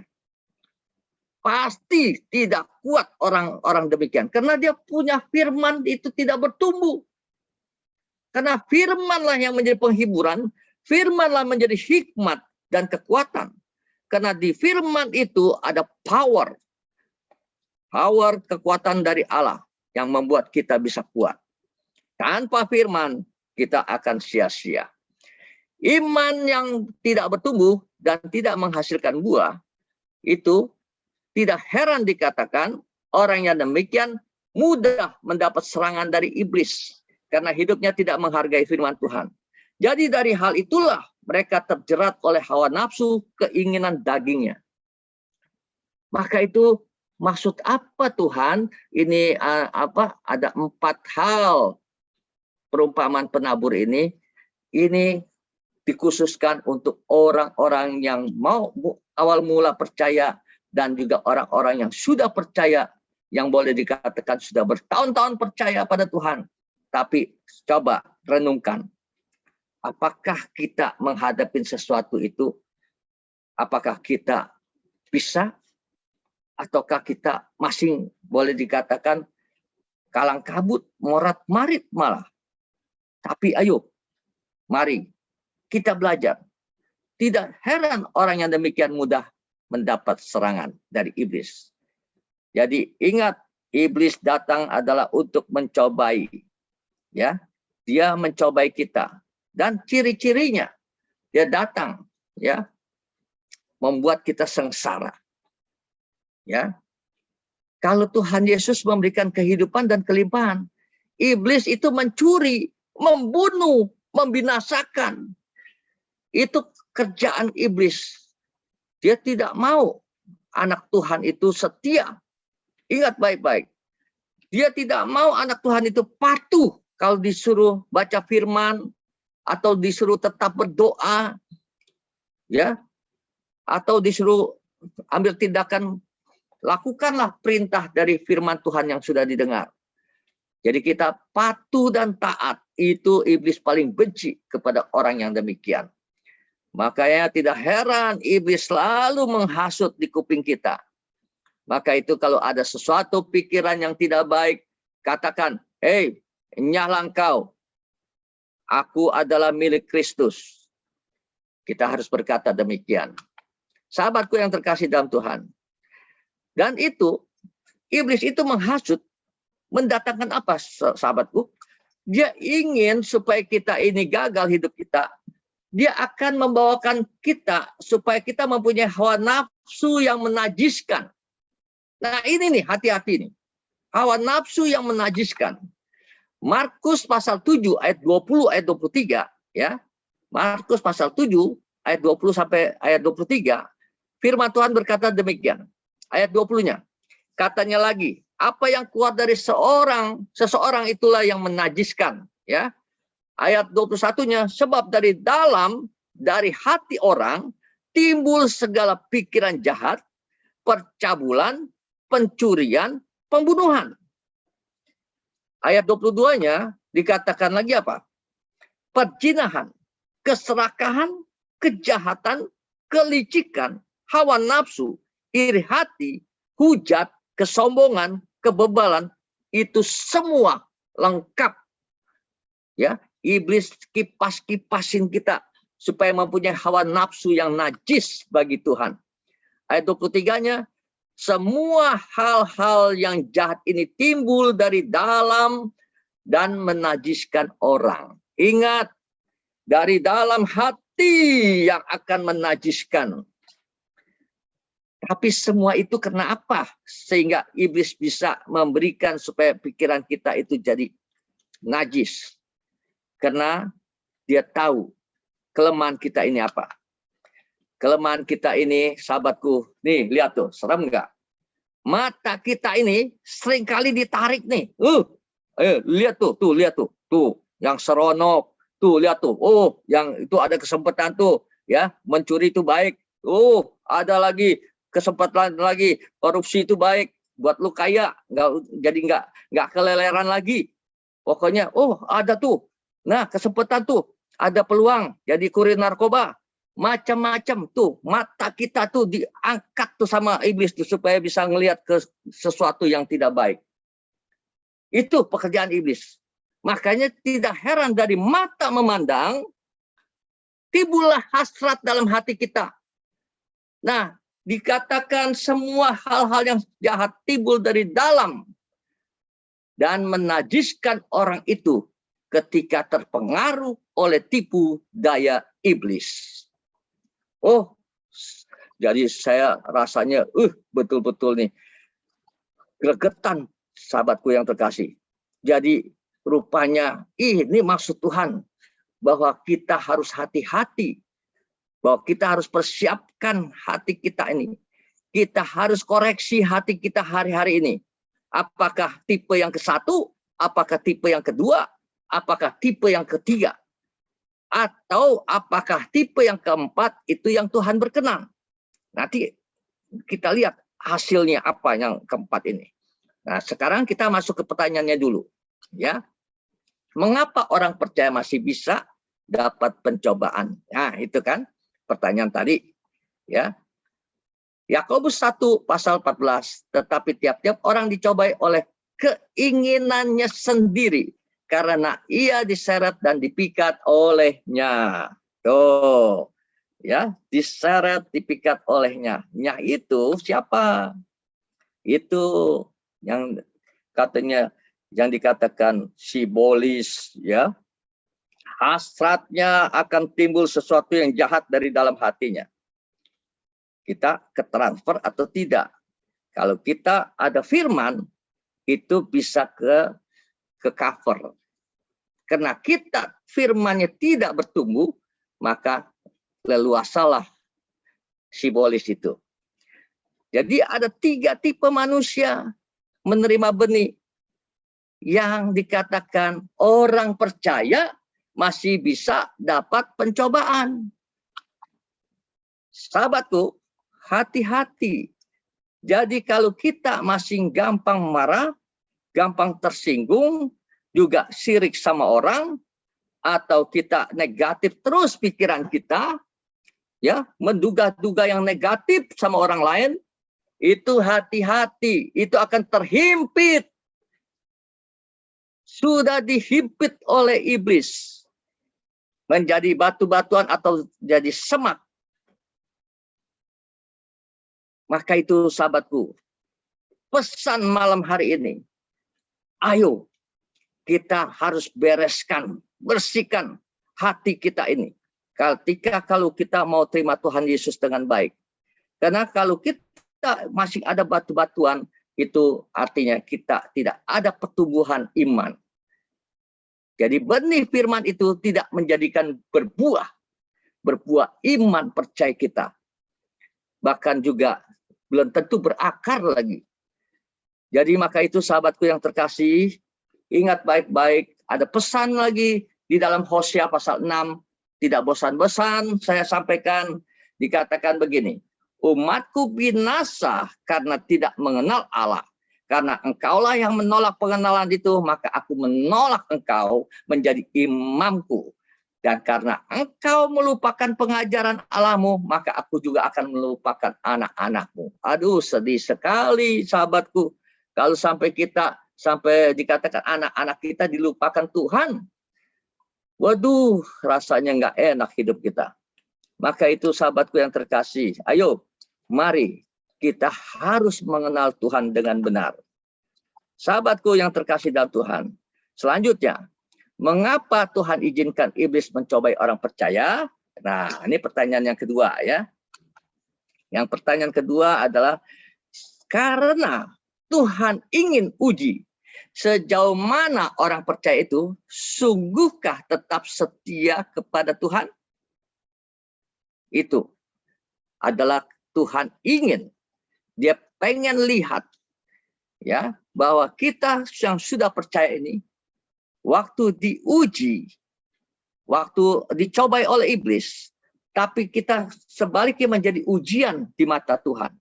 Pasti tidak kuat orang-orang demikian, karena dia punya firman itu tidak bertumbuh. Karena firmanlah yang menjadi penghiburan, firmanlah menjadi hikmat dan kekuatan. Karena di firman itu ada power kekuatan dari Allah yang membuat kita bisa kuat. Tanpa firman, kita akan sia-sia. Iman yang tidak bertumbuh dan tidak menghasilkan buah, itu tidak heran dikatakan orang yang demikian mudah mendapat serangan dari iblis. Karena hidupnya tidak menghargai firman Tuhan. Jadi dari hal itulah mereka terjerat oleh hawa nafsu, keinginan dagingnya. Maka itu maksud apa Tuhan? Ini ada 4 hal perumpamaan penabur ini. Ini dikhususkan untuk orang-orang yang mau awal mula percaya dan juga orang-orang yang sudah percaya, yang boleh dikatakan sudah bertahun-tahun percaya pada Tuhan. Tapi coba renungkan, apakah kita menghadapi sesuatu itu? Apakah kita bisa? Ataukah kita masih boleh dikatakan kalang kabut, morat-marit malah? Tapi ayo, mari kita belajar. Tidak heran orang yang demikian mudah mendapat serangan dari iblis. Jadi ingat, iblis datang adalah untuk mencobai. Ya, dia mencobai kita. Dan ciri-cirinya, dia datang, ya, membuat kita sengsara. Ya, kalau Tuhan Yesus memberikan kehidupan dan kelimpahan, iblis itu mencuri, membunuh, membinasakan. Itu kerjaan iblis. Dia tidak mau anak Tuhan itu setia. Ingat baik-baik. Dia tidak mau anak Tuhan itu patuh kalau disuruh baca firman, atau disuruh tetap berdoa, ya, atau disuruh ambil tindakan, lakukanlah perintah dari firman Tuhan yang sudah didengar. Jadi kita patuh dan taat, itu iblis paling benci kepada orang yang demikian. Makanya tidak heran iblis selalu menghasut di kuping kita. Maka itu kalau ada sesuatu pikiran yang tidak baik, katakan, hei, nyahlah engkau, aku adalah milik Kristus. Kita harus berkata demikian. Sahabatku yang terkasih dalam Tuhan. Dan itu, iblis itu menghasut, mendatangkan apa sahabatku? Dia ingin supaya kita ini gagal hidup kita. Dia akan membawakan kita supaya kita mempunyai hawa nafsu yang menajiskan. Nah ini nih, hati-hati nih. Hawa nafsu yang menajiskan. Markus pasal 7 ayat 20 ayat 23, ya. Markus pasal 7 ayat 20 sampai ayat 23. Firman Tuhan berkata demikian. Ayat 20-nya. Katanya lagi, apa yang keluar dari seseorang itulah yang menajiskan, ya. Ayat 21-nya, sebab dari dalam dari hati orang timbul segala pikiran jahat, percabulan, pencurian, pembunuhan. Ayat 22-nya dikatakan lagi apa? Perzinahan, keserakahan, kejahatan, kelicikan, hawa nafsu, iri hati, hujat, kesombongan, kebebalan, itu semua lengkap. Ya, iblis kipas-kipasin kita supaya mempunyai hawa nafsu yang najis bagi Tuhan. Ayat 23-nya, semua hal-hal yang jahat ini timbul dari dalam dan menajiskan orang. Ingat, dari dalam hati yang akan menajiskan. Tapi semua itu karena apa? Sehingga iblis bisa memberikan supaya pikiran kita itu jadi najis. Karena dia tahu kelemahan kita ini apa. Kelemahan kita ini, sahabatku, nih lihat tuh, serem nggak? Mata kita ini seringkali ditarik nih. Lihat tuh, lihat tuh, yang seronok, tuh lihat tuh, oh, yang itu ada kesempatan tuh, ya, mencuri itu baik, oh, ada lagi kesempatan lagi, korupsi itu baik, buat lu kaya, nggak keleleran lagi, pokoknya, oh, ada tuh, nah kesempatan tuh, ada peluang jadi kurir narkoba. Macam-macam tuh mata kita tuh diangkat tuh sama iblis tuh supaya bisa ngelihat ke sesuatu yang tidak baik. Itu pekerjaan iblis. Makanya tidak heran dari mata memandang timbullah hasrat dalam hati kita. Nah, dikatakan semua hal-hal yang jahat timbul dari dalam dan menajiskan orang itu ketika terpengaruh oleh tipu daya iblis. Oh, jadi saya rasanya, betul-betul nih, gregetan sahabatku yang terkasih. Jadi rupanya ini maksud Tuhan, bahwa kita harus hati-hati, bahwa kita harus persiapkan hati kita ini. Kita harus koreksi hati kita hari-hari ini. Apakah tipe yang ke-1, apakah tipe yang kedua, apakah tipe yang ketiga. Atau apakah tipe yang keempat itu yang Tuhan berkenan. Nanti kita lihat hasilnya apa yang keempat ini. Nah, sekarang kita masuk ke pertanyaannya dulu. Ya, mengapa orang percaya masih bisa dapat pencobaan? Nah, itu kan pertanyaan tadi. Ya, Yakobus 1 pasal 14. Tetapi tiap-tiap orang dicobai oleh keinginannya sendiri, karena ia diseret dan dipikat olehnya. Tuh, ya, diseret, dipikat olehnya. Nya itu siapa? Itu yang katanya, yang dikatakan simbolis, ya. Hasratnya akan timbul sesuatu yang jahat dari dalam hatinya. Kita ketransfer atau tidak? Kalau kita ada firman, itu bisa ke cover. Karena kita firmannya tidak bertumbuh, maka leluasalah simbolis itu. Jadi ada 3 tipe manusia menerima benih. Yang dikatakan orang percaya masih bisa dapat pencobaan. Sahabatku, hati-hati. Jadi kalau kita masih gampang marah, gampang tersinggung, juga sirik sama orang, atau kita negatif terus pikiran kita, ya, menduga-duga yang negatif sama orang lain, itu hati-hati, itu akan terhimpit. Sudah dihimpit oleh iblis, menjadi batu-batuan atau jadi semak. Maka itu sahabatku, pesan malam hari ini, ayo kita harus bereskan, bersihkan hati kita ini. Kalau kita mau terima Tuhan Yesus dengan baik. Karena kalau kita masih ada batu-batuan, itu artinya kita tidak ada pertumbuhan iman. Jadi benih firman itu tidak menjadikan berbuah iman percaya kita. Bahkan juga belum tentu berakar lagi. Jadi maka itu sahabatku yang terkasih, ingat baik-baik, ada pesan lagi di dalam Hosea pasal 6, tidak bosan-bosan saya sampaikan, dikatakan begini, umatku binasa karena tidak mengenal Allah. Karena engkaulah yang menolak pengenalan itu, maka aku menolak engkau menjadi imamku. Dan karena engkau melupakan pengajaran Allahmu, maka aku juga akan melupakan anak-anakmu. Aduh, sedih sekali sahabatku. Kalau sampai dikatakan anak-anak kita dilupakan Tuhan. Waduh, rasanya nggak enak hidup kita. Maka itu sahabatku yang terkasih, ayo mari kita harus mengenal Tuhan dengan benar. Sahabatku yang terkasih dalam Tuhan, selanjutnya, mengapa Tuhan izinkan iblis mencobai orang percaya? Nah, ini pertanyaan yang kedua ya. Yang pertanyaan kedua adalah karena Tuhan ingin uji sejauh mana orang percaya itu sungguhkah tetap setia kepada Tuhan? Itu adalah Tuhan ingin, dia pengen lihat ya bahwa kita yang sudah percaya ini waktu diuji, waktu dicobai oleh iblis, tapi kita sebaliknya menjadi ujian di mata Tuhan.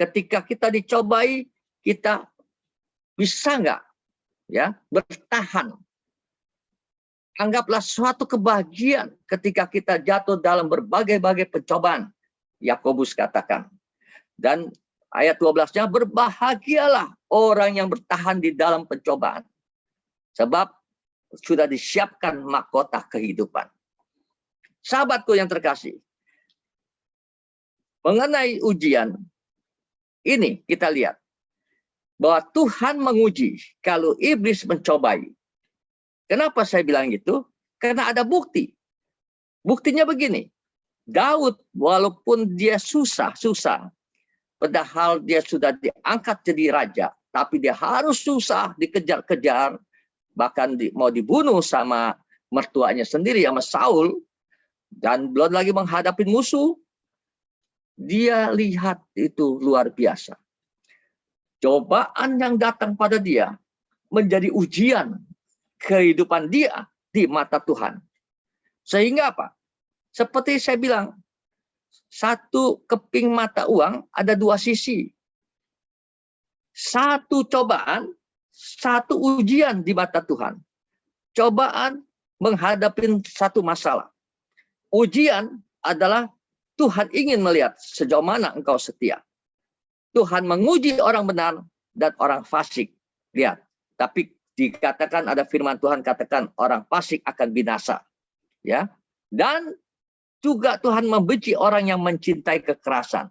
Ketika kita dicobai, kita bisa nggak ya bertahan? Anggaplah suatu kebahagiaan ketika kita jatuh dalam berbagai-bagai pencobaan. Yakobus katakan. Dan ayat 12-nya, berbahagialah orang yang bertahan di dalam pencobaan. Sebab sudah disiapkan mahkota kehidupan. Sahabatku yang terkasih, mengenai ujian, ini kita lihat. Bahwa Tuhan menguji kalau iblis mencobai. Kenapa saya bilang gitu? Karena ada bukti. Buktinya begini. Daud walaupun dia susah, padahal dia sudah diangkat jadi raja, tapi dia harus susah, dikejar-kejar, bahkan mau dibunuh sama mertuanya sendiri, sama Saul, dan belum lagi menghadapi musuh. Dia lihat itu luar biasa. Cobaan yang datang pada dia menjadi ujian kehidupan dia di mata Tuhan. Sehingga apa? Seperti saya bilang, satu keping mata uang ada dua sisi. Satu cobaan, satu ujian di mata Tuhan. Cobaan menghadapi satu masalah. Ujian adalah Tuhan ingin melihat sejauh mana engkau setia. Tuhan menguji orang benar dan orang fasik. Lihat, tapi dikatakan ada firman Tuhan katakan orang fasik akan binasa. Ya. Dan juga Tuhan membenci orang yang mencintai kekerasan.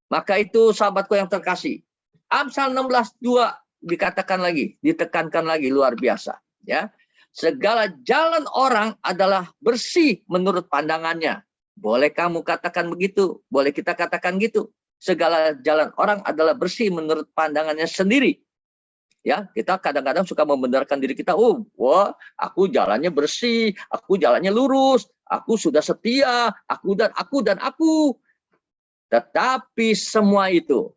Maka itu sahabatku yang terkasih, Amsal 16:2 dikatakan lagi, ditekankan lagi luar biasa, ya. Segala jalan orang adalah bersih menurut pandangannya. Boleh kamu katakan begitu, boleh kita katakan gitu. Segala jalan orang adalah bersih menurut pandangannya sendiri. Ya, kita kadang-kadang suka membenarkan diri kita, wah, aku jalannya bersih, aku jalannya lurus, aku sudah setia, aku dan aku. Tetapi semua itu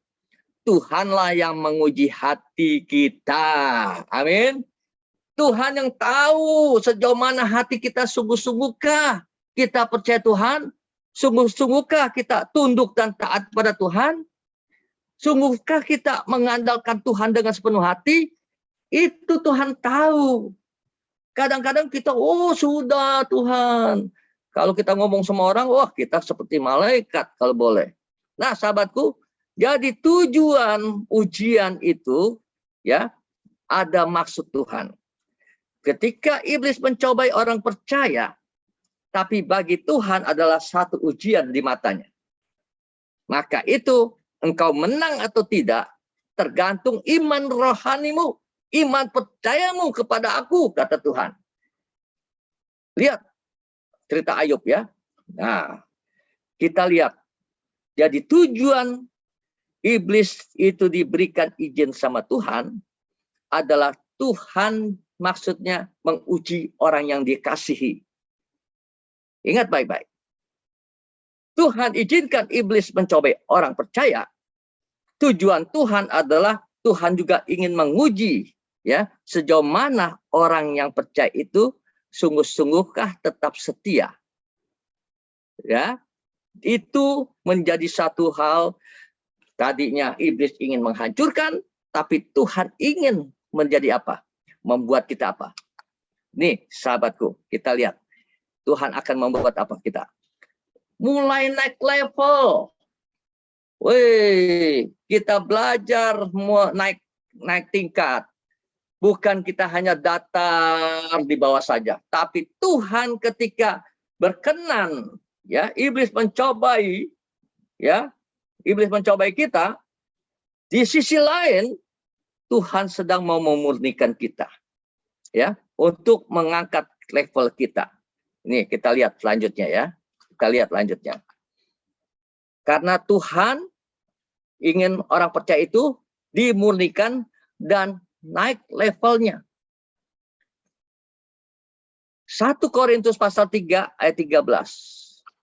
Tuhanlah yang menguji hati kita. Amin. Tuhan yang tahu sejauh mana hati kita, sungguh-sungguhkah kita percaya Tuhan? Sungguh-sungguhkah kita tunduk dan taat pada Tuhan? Sungguhkah kita mengandalkan Tuhan dengan sepenuh hati? Itu Tuhan tahu. Kadang-kadang kita, sudah Tuhan. Kalau kita ngomong sama orang, kita seperti malaikat kalau boleh. Nah sahabatku, jadi tujuan ujian itu ya ada maksud Tuhan. Ketika iblis mencobai orang percaya, tapi bagi Tuhan adalah satu ujian di matanya. Maka itu engkau menang atau tidak tergantung iman rohanimu, iman percayamu kepada aku, kata Tuhan. Lihat cerita Ayub ya. Nah, kita lihat. Jadi tujuan iblis itu diberikan izin sama Tuhan adalah Tuhan maksudnya menguji orang yang dikasihi. Ingat baik-baik. Tuhan izinkan iblis mencobai orang percaya. Tujuan Tuhan adalah Tuhan juga ingin menguji ya sejauh mana orang yang percaya itu sungguh-sungguhkah tetap setia? Ya, itu menjadi satu hal. Tadinya iblis ingin menghancurkan, tapi Tuhan ingin menjadi apa? Membuat kita apa? Nih, sahabatku, kita lihat. Tuhan akan membuat apa kita? Mulai naik level. Wih, kita belajar naik tingkat. Bukan kita hanya datar di bawah saja, tapi Tuhan ketika berkenan, ya, iblis mencobai, ya, iblis mencobai kita. Di sisi lain, Tuhan sedang mau memurnikan kita, ya, untuk mengangkat level kita. Ini kita lihat selanjutnya, ya. Kita lihat lanjutnya. Karena Tuhan ingin orang percaya itu dimurnikan dan naik levelnya. 1 Korintus pasal 3 ayat 13.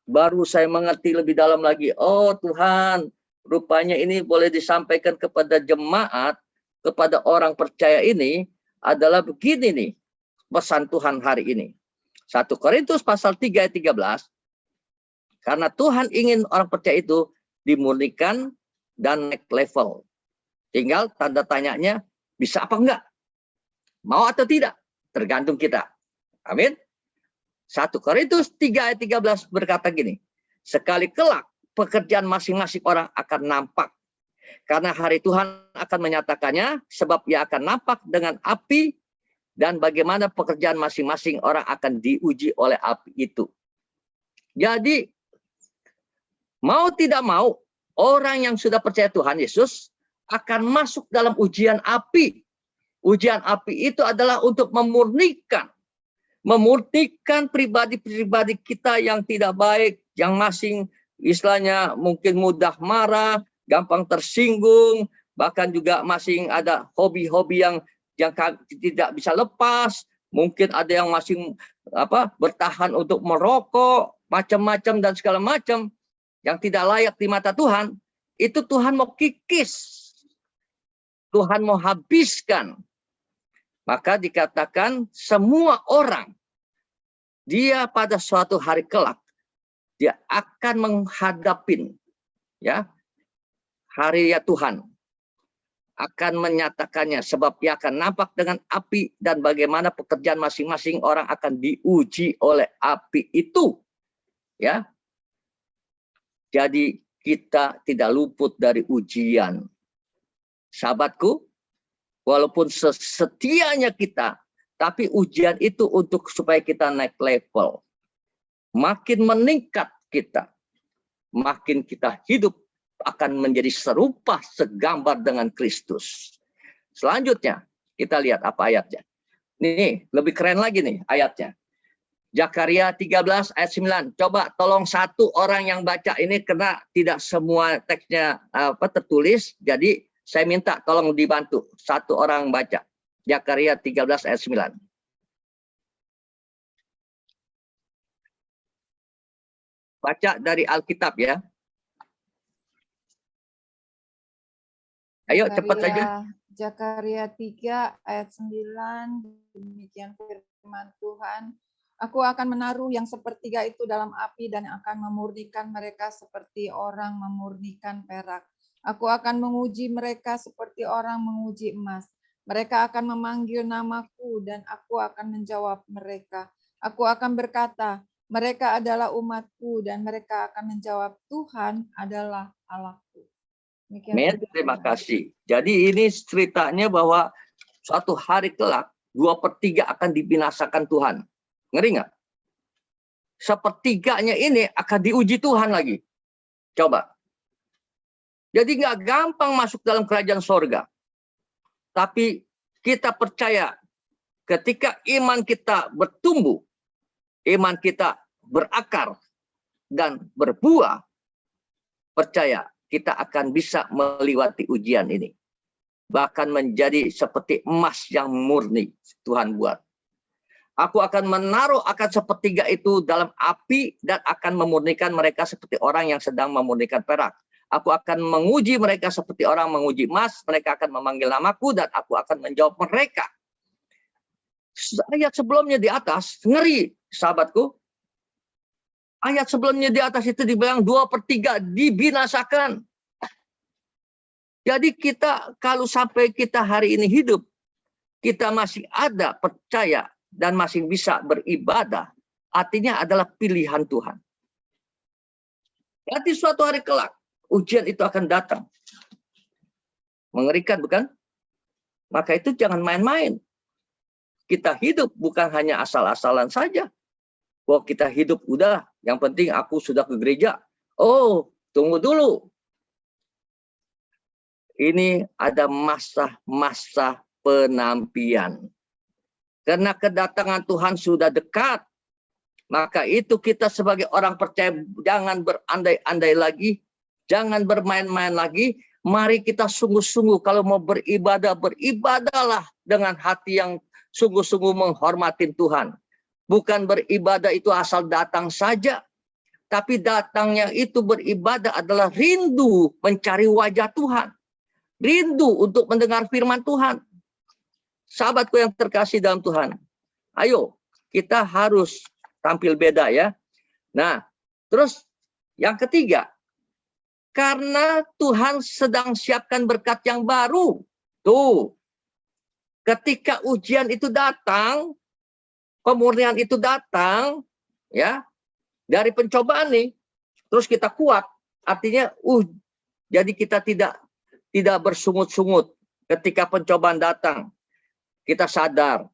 Baru saya mengerti lebih dalam lagi. Oh Tuhan, rupanya ini boleh disampaikan kepada jemaat, kepada orang percaya ini adalah begini nih pesan Tuhan hari ini. 1 Korintus pasal 3 ayat 13. Karena Tuhan ingin orang percaya itu dimurnikan dan naik level. Tinggal tanda tanyanya, bisa apa enggak? Mau atau tidak? Tergantung kita. Amin. 1 Korintus 3 ayat 13 berkata gini. Sekali kelak pekerjaan masing-masing orang akan nampak. Karena hari Tuhan akan menyatakannya, sebab ia akan nampak dengan api, dan bagaimana pekerjaan masing-masing orang akan diuji oleh api itu. Jadi, mau tidak mau, orang yang sudah percaya Tuhan Yesus akan masuk dalam ujian api. Ujian api itu adalah untuk memurnikan pribadi-pribadi kita yang tidak baik, yang masing istilahnya mungkin mudah marah, gampang tersinggung, bahkan juga masing ada hobi-hobi yang tidak bisa lepas, mungkin ada yang masih bertahan untuk merokok, macam-macam dan segala macam yang tidak layak di mata Tuhan. Itu Tuhan mau kikis, Tuhan mau habiskan. Maka dikatakan semua orang, dia pada suatu hari kelak, dia akan menghadapin, ya, hari ya Tuhan. Akan menyatakannya, sebab ia akan nampak dengan api, dan bagaimana pekerjaan masing-masing orang akan diuji oleh api itu. Ya. Jadi kita tidak luput dari ujian. Sahabatku, walaupun setianya kita, tapi ujian itu untuk supaya kita naik level. Makin meningkat kita, makin kita hidup akan menjadi serupa segambar dengan Kristus. Selanjutnya, kita lihat apa ayatnya. Nih, lebih keren lagi nih ayatnya. Zakaria 13 ayat 9. Coba tolong satu orang yang baca ini, karena tidak semua teksnya tertulis. Jadi saya minta tolong dibantu. Satu orang baca. Zakaria 13 ayat 9. Baca dari Alkitab ya. Ayo cepat saja. Zakaria 3 ayat 9. Demikian firman Tuhan. Aku akan menaruh yang sepertiga itu dalam api dan akan memurnikan mereka seperti orang memurnikan perak. Aku akan menguji mereka seperti orang menguji emas. Mereka akan memanggil namaku dan aku akan menjawab mereka. Aku akan berkata, mereka adalah umatku, dan mereka akan menjawab, Tuhan adalah Allahku. Amin, terima kasih. Jadi ini ceritanya bahwa suatu hari kelak 2/3 akan dibinasakan Tuhan. Ngeri nggak? Sepertiganya ini akan diuji Tuhan lagi. Coba. Jadi nggak gampang masuk dalam kerajaan sorga. Tapi kita percaya ketika iman kita bertumbuh, iman kita berakar dan berbuah, percaya kita akan bisa melewati ujian ini. Bahkan menjadi seperti emas yang murni Tuhan buat. Aku akan menaruh akan sepertiga itu dalam api dan akan memurnikan mereka seperti orang yang sedang memurnikan perak. Aku akan menguji mereka seperti orang menguji emas. Mereka akan memanggil namaku dan aku akan menjawab mereka. ayat sebelumnya di atas, ngeri sahabatku. Ayat sebelumnya di atas itu dibilang 2/3 dibinasakan. Jadi kita kalau sampai kita hari ini hidup, kita masih ada percaya dan masih bisa beribadah, artinya adalah pilihan Tuhan. Nanti suatu hari kelak, ujian itu akan datang. Mengerikan bukan? Maka itu jangan main-main. Kita hidup bukan hanya asal-asalan saja. Wah, kita hidup udah, yang penting aku sudah ke gereja. Oh, tunggu dulu. Ini ada masa-masa penantian. Karena kedatangan Tuhan sudah dekat. Maka itu kita sebagai orang percaya jangan berandai-andai lagi. Jangan bermain-main lagi. Mari kita sungguh-sungguh kalau mau beribadah, beribadahlah dengan hati yang sungguh-sungguh menghormati Tuhan. Bukan beribadah itu asal datang saja. Tapi datangnya itu beribadah adalah rindu mencari wajah Tuhan. Rindu untuk mendengar firman Tuhan. Sahabatku yang terkasih dalam Tuhan. Ayo, kita harus tampil beda ya. Nah, terus yang ketiga. Karena Tuhan sedang siapkan berkat yang baru. Tuh, ketika ujian itu datang, pemurnian itu datang, ya, dari pencobaan nih, terus kita kuat, artinya, jadi kita tidak bersungut-sungut ketika pencobaan datang. Kita sadar,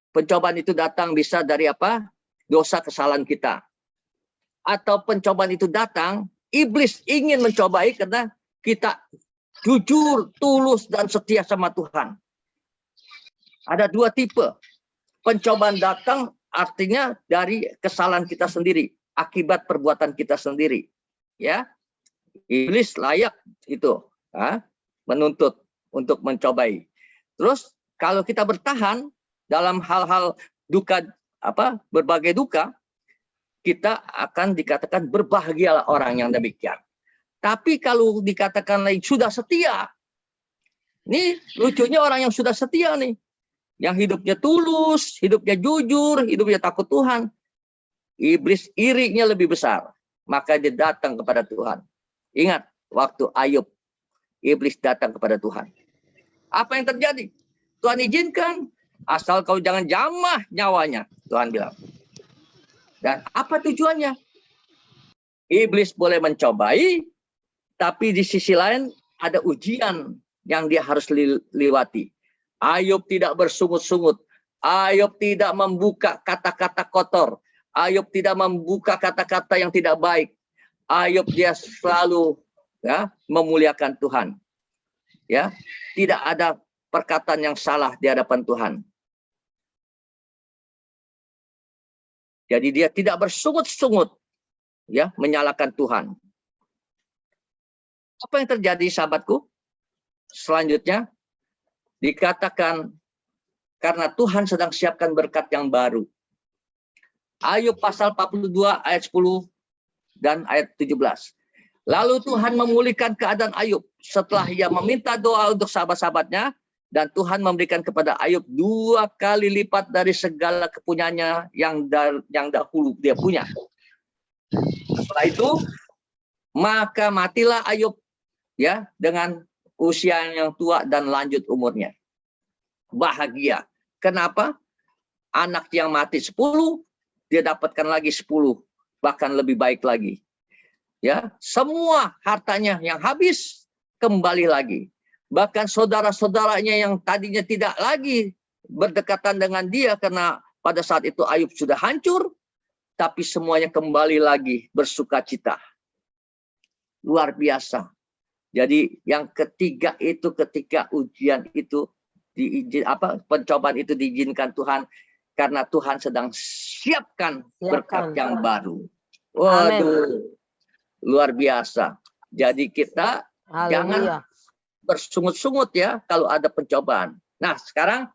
pencobaan itu datang bisa dari apa? Dosa kesalahan kita. Atau pencobaan itu datang, iblis ingin mencobai karena kita jujur, tulus, dan setia sama Tuhan. Ada dua tipe. Pencobaan datang artinya dari kesalahan kita sendiri, akibat perbuatan kita sendiri. Ya, iblis layak itu menuntut untuk mencobai. Terus kalau kita bertahan dalam hal-hal duka, berbagai duka, kita akan dikatakan berbahagialah orang yang demikian. Tapi kalau dikatakan lagi sudah setia, nih lucunya orang yang sudah setia nih, yang hidupnya tulus, hidupnya jujur, hidupnya takut Tuhan, iblis irinya lebih besar, maka dia datang kepada Tuhan. Ingat waktu Ayub, iblis datang kepada Tuhan. Apa yang terjadi? Tuhan izinkan, asal kau jangan jamah nyawanya, Tuhan bilang. Dan apa tujuannya? Iblis boleh mencobai, tapi di sisi lain ada ujian yang dia harus lewati. Ayub tidak bersungut-sungut. Ayub tidak membuka kata-kata kotor. Ayub tidak membuka kata-kata yang tidak baik. Ayub dia selalu memuliakan Tuhan. Ya, tidak ada perkataan yang salah di hadapan Tuhan. Jadi dia tidak bersungut-sungut, ya, menyalahkan Tuhan. Apa yang terjadi, sahabatku? Selanjutnya dikatakan karena Tuhan sedang siapkan berkat yang baru. Ayub pasal 42 ayat 10 dan ayat 17. Lalu Tuhan memulihkan keadaan Ayub setelah ia meminta doa untuk sahabat-sahabatnya, dan Tuhan memberikan kepada Ayub 2 kali lipat dari segala kepunyaannya yang dahulu dia punya. Setelah itu, maka matilah Ayub, ya, dengan usia yang tua dan lanjut umurnya. Bahagia. Kenapa? Anak yang mati 10, dia dapatkan lagi 10, bahkan lebih baik lagi. Ya, semua hartanya yang habis kembali lagi. Bahkan saudara-saudaranya yang tadinya tidak lagi berdekatan dengan dia karena pada saat itu Ayub sudah hancur, tapi semuanya kembali lagi bersukacita. Luar biasa. Jadi yang ketiga itu ketika ujian itu pencobaan itu diizinkan Tuhan karena Tuhan sedang siapkan berkat yang baru. Waduh, luar biasa. Jadi kita jangan bersungut-sungut ya kalau ada pencobaan. Nah, sekarang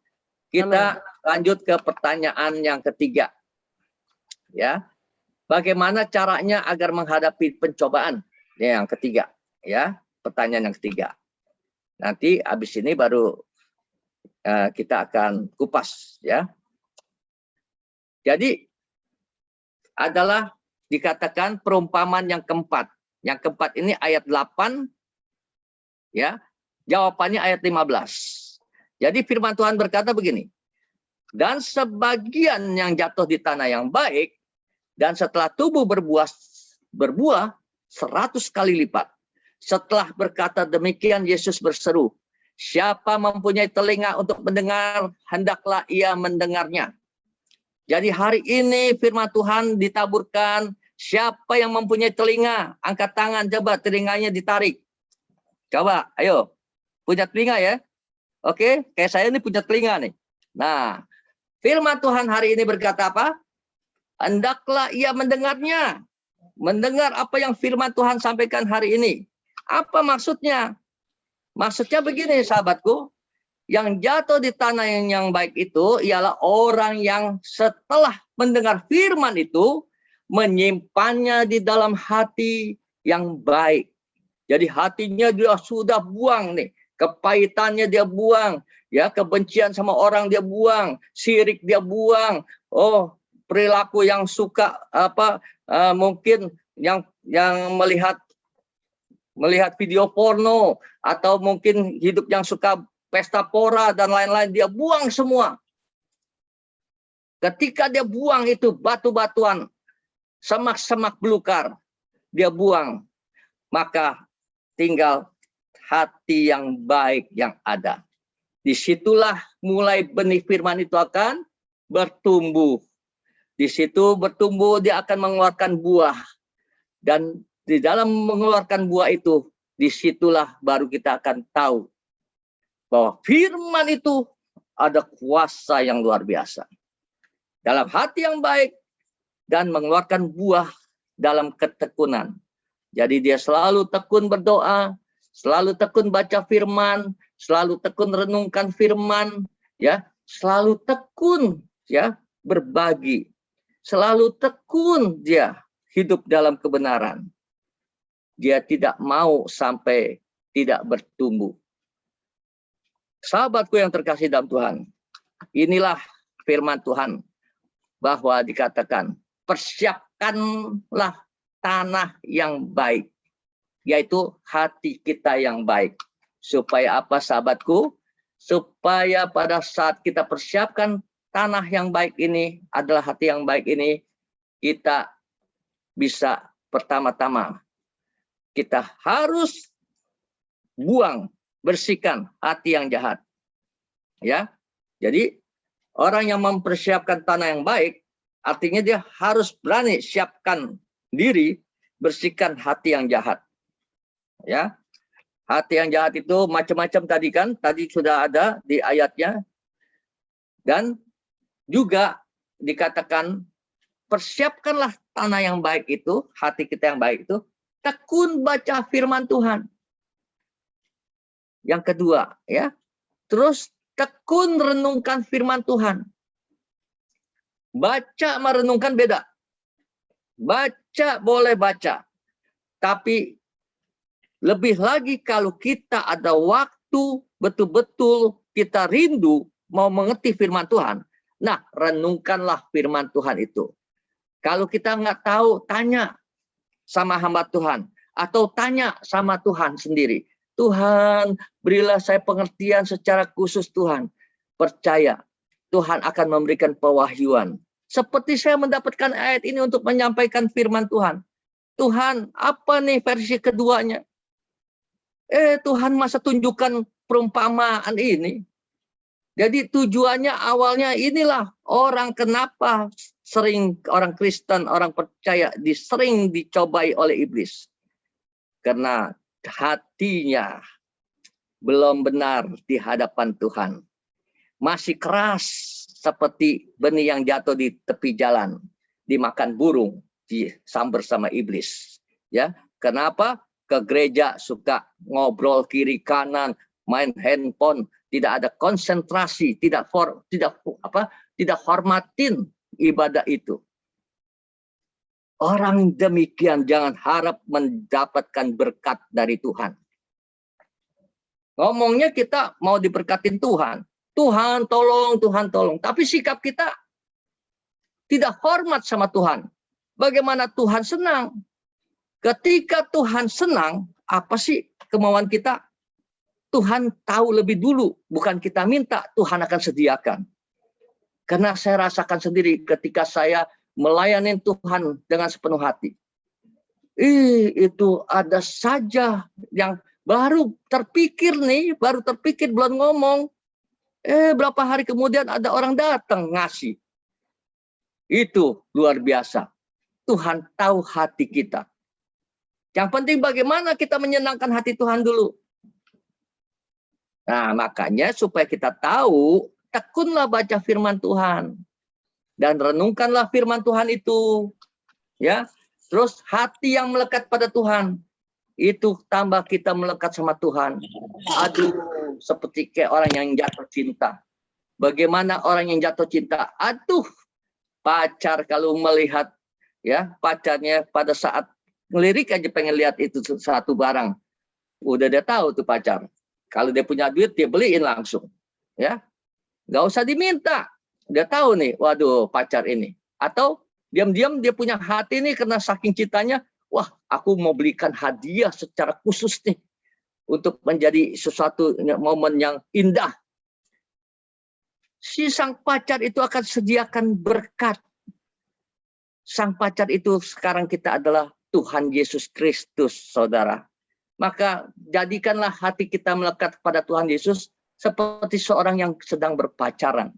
kita lanjut ke pertanyaan yang ketiga. Ya. Bagaimana caranya agar menghadapi pencobaan? Yang ketiga, ya. Pertanyaan yang ketiga. Nanti habis ini baru kita akan kupas ya. Jadi adalah dikatakan perumpamaan yang keempat. Yang keempat ini ayat 8, ya. Jawabannya ayat 15. Jadi firman Tuhan berkata begini. Dan sebagian yang jatuh di tanah yang baik, dan setelah tumbuh berbuah 100 kali lipat. Setelah berkata demikian, Yesus berseru, siapa mempunyai telinga untuk mendengar, hendaklah ia mendengarnya. Jadi hari ini firman Tuhan ditaburkan, siapa yang mempunyai telinga, angkat tangan, coba telinganya ditarik. Coba, ayo. Punya telinga ya? Oke, kayak saya ini punya telinga nih. Nah, firman Tuhan hari ini berkata apa? Hendaklah ia mendengarnya. Mendengar apa yang firman Tuhan sampaikan hari ini. Apa maksudnya? Maksudnya begini sahabatku. Yang jatuh di tanah yang baik itu ialah orang yang setelah mendengar firman itu menyimpannya di dalam hati yang baik. Jadi hatinya dia sudah buang nih. Kepahitannya dia buang, ya, kebencian sama orang dia buang, syirik dia buang. Oh, perilaku yang suka mungkin yang melihat video porno atau mungkin hidup yang suka pesta pora dan lain-lain dia buang semua. Ketika dia buang itu batu-batuan, semak-semak belukar, dia buang, maka tinggal hati yang baik yang ada. Disitulah mulai benih firman itu akan bertumbuh. Di situ bertumbuh, dia akan mengeluarkan buah. Dan di dalam mengeluarkan buah itu, disitulah baru kita akan tahu bahwa firman itu ada kuasa yang luar biasa. Dalam hati yang baik dan mengeluarkan buah dalam ketekunan. Jadi dia selalu tekun berdoa, selalu tekun baca firman, selalu tekun renungkan firman, ya, selalu tekun ya berbagi, selalu tekun dia hidup dalam kebenaran. Dia tidak mau sampai tidak bertumbuh. Sahabatku yang terkasih dalam Tuhan, inilah firman Tuhan bahwa dikatakan persiapkanlah tanah yang baik, yaitu hati kita yang baik. Supaya apa sahabatku? Supaya pada saat kita persiapkan tanah yang baik ini, adalah hati yang baik ini, kita bisa pertama-tama, kita harus buang, bersihkan hati yang jahat. Ya, jadi orang yang mempersiapkan tanah yang baik, artinya dia harus berani siapkan diri, bersihkan hati yang jahat. Ya, hati yang jahat itu macam-macam tadi kan, tadi sudah ada di ayatnya. Dan juga dikatakan persiapkanlah tanah yang baik itu, hati kita yang baik itu, tekun baca firman Tuhan. Yang kedua, ya. Terus tekun renungkan firman Tuhan. Baca merenungkan beda. Baca boleh baca. Tapi lebih lagi kalau kita ada waktu betul-betul kita rindu mau mengerti firman Tuhan. Nah, renungkanlah firman Tuhan itu. Kalau kita nggak tahu, tanya sama hamba Tuhan. Atau tanya sama Tuhan sendiri. Tuhan, berilah saya pengertian secara khusus Tuhan. Percaya, Tuhan akan memberikan pewahyuan. Seperti saya mendapatkan ayat ini untuk menyampaikan firman Tuhan. Tuhan, apa nih versi keduanya? Tuhan masa tunjukkan perumpamaan ini. Jadi tujuannya awalnya inilah orang kenapa sering orang Kristen, orang percaya sering dicobai oleh iblis. Karena hatinya belum benar di hadapan Tuhan. Masih keras seperti benih yang jatuh di tepi jalan, dimakan burung, disambar sama iblis. Ya, kenapa? Ke gereja suka ngobrol kiri kanan, main handphone, tidak ada konsentrasi, tidak hormatin ibadah itu. Orang demikian jangan harap mendapatkan berkat dari Tuhan. Ngomongnya kita mau diberkatin Tuhan. Tuhan tolong, Tuhan tolong. Tapi sikap kita tidak hormat sama Tuhan. Bagaimana Tuhan senang? Ketika Tuhan senang, apa sih kemauan kita? Tuhan tahu lebih dulu, bukan kita minta, Tuhan akan sediakan. Karena saya rasakan sendiri ketika saya melayani Tuhan dengan sepenuh hati. Itu ada saja yang baru terpikir belum ngomong. Berapa hari kemudian ada orang datang ngasih. Itu luar biasa. Tuhan tahu hati kita. Yang penting bagaimana kita menyenangkan hati Tuhan dulu. Nah, makanya supaya kita tahu, tekunlah baca firman Tuhan. Dan renungkanlah firman Tuhan itu. Ya, terus hati yang melekat pada Tuhan. Itu tambah kita melekat sama Tuhan. Aduh, seperti kayak orang yang jatuh cinta. Bagaimana orang yang jatuh cinta? Aduh, pacar kalau melihat ya pacarnya pada saat ngelirik aja pengen lihat itu satu barang. Udah dia tahu tuh pacar. Kalau dia punya duit, dia beliin langsung. Ya, nggak usah diminta. Dia tahu nih, waduh pacar ini. Atau diam-diam dia punya hati nih karena saking cintanya, wah aku mau belikan hadiah secara khusus nih. Untuk menjadi sesuatu momen yang indah. Si sang pacar itu akan sediakan berkat. Sang pacar itu sekarang kita adalah Tuhan Yesus Kristus, saudara. Maka jadikanlah hati kita melekat kepada Tuhan Yesus seperti seorang yang sedang berpacaran.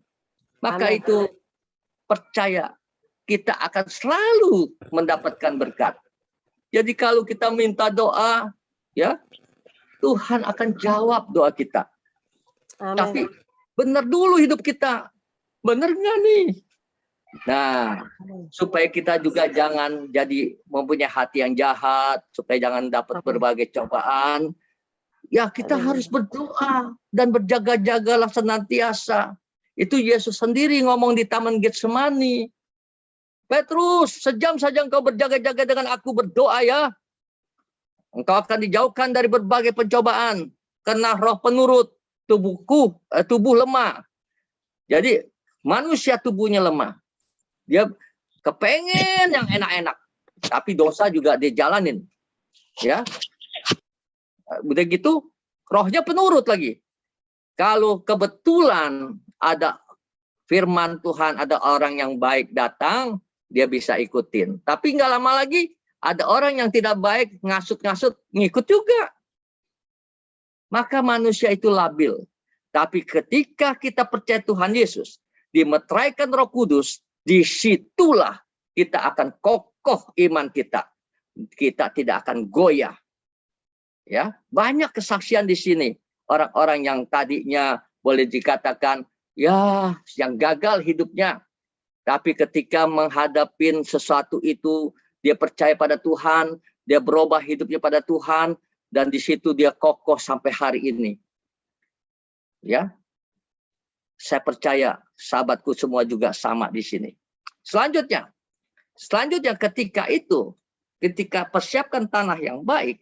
Maka Amin. itu percaya kita akan selalu mendapatkan berkat. Jadi kalau kita minta doa, ya Tuhan akan jawab doa kita. Amin. Tapi benar dulu hidup kita. Benar nggak nih? Nah, supaya kita juga jangan jadi mempunyai hati yang jahat, supaya jangan dapat berbagai cobaan, ya kita harus berdoa dan berjaga-jagalah senantiasa. Itu Yesus sendiri ngomong di Taman Getsemani. Petrus, sejam saja engkau berjaga-jaga dengan aku, berdoa ya. Engkau akan dijauhkan dari berbagai pencobaan, karena roh penurut tubuh lemah. Jadi manusia tubuhnya lemah. Dia kepengen yang enak-enak, tapi dosa juga dia jalanin. Ya, udah gitu, rohnya penurut lagi. Kalau kebetulan ada firman Tuhan, ada orang yang baik datang, dia bisa ikutin. Tapi nggak lama lagi, ada orang yang tidak baik, ngasut-ngasut, ngikut juga. Maka manusia itu labil. Tapi ketika kita percaya Tuhan Yesus, dimeteraikan Roh Kudus, disitulah kita akan kokoh iman kita. Kita tidak akan goyah. Ya, banyak kesaksian di sini. Orang-orang yang tadinya boleh dikatakan, ya, yang gagal hidupnya. Tapi ketika menghadapi sesuatu itu, dia percaya pada Tuhan, dia berubah hidupnya pada Tuhan, dan di situ dia kokoh sampai hari ini. Ya, saya percaya sahabatku semua juga sama di sini. Selanjutnya ketika persiapkan tanah yang baik,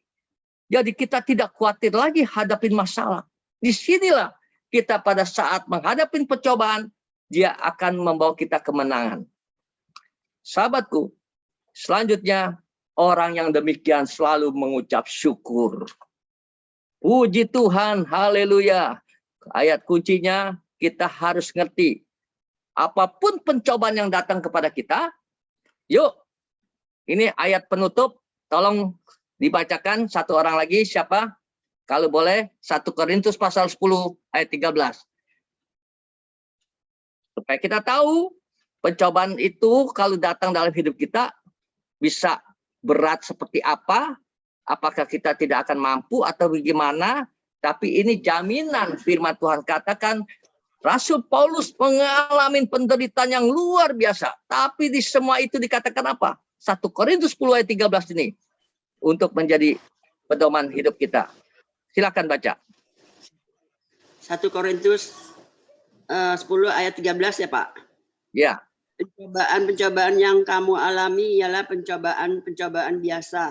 jadi kita tidak khawatir lagi hadapin masalah. Disinilah kita pada saat menghadapi pencobaan, dia akan membawa kita kemenangan. Sahabatku, selanjutnya orang yang demikian selalu mengucap syukur. Puji Tuhan, haleluya. Ayat kuncinya kita harus ngerti. Apapun pencobaan yang datang kepada kita, yuk, ini ayat penutup, tolong dibacakan satu orang lagi, siapa? Kalau boleh, 1 Korintus pasal 10 ayat 13. Supaya kita tahu, pencobaan itu kalau datang dalam hidup kita, bisa berat seperti apa, apakah kita tidak akan mampu atau bagaimana, tapi ini jaminan firman Tuhan katakan, Rasul Paulus mengalami penderitaan yang luar biasa. Tapi di semua itu dikatakan apa? 1 Korintus 10 ayat 13 ini. Untuk menjadi pedoman hidup kita. Silakan baca. 1 Korintus 10 ayat 13 ya Pak? Ya. Pencobaan-pencobaan yang kamu alami ialah pencobaan-pencobaan biasa.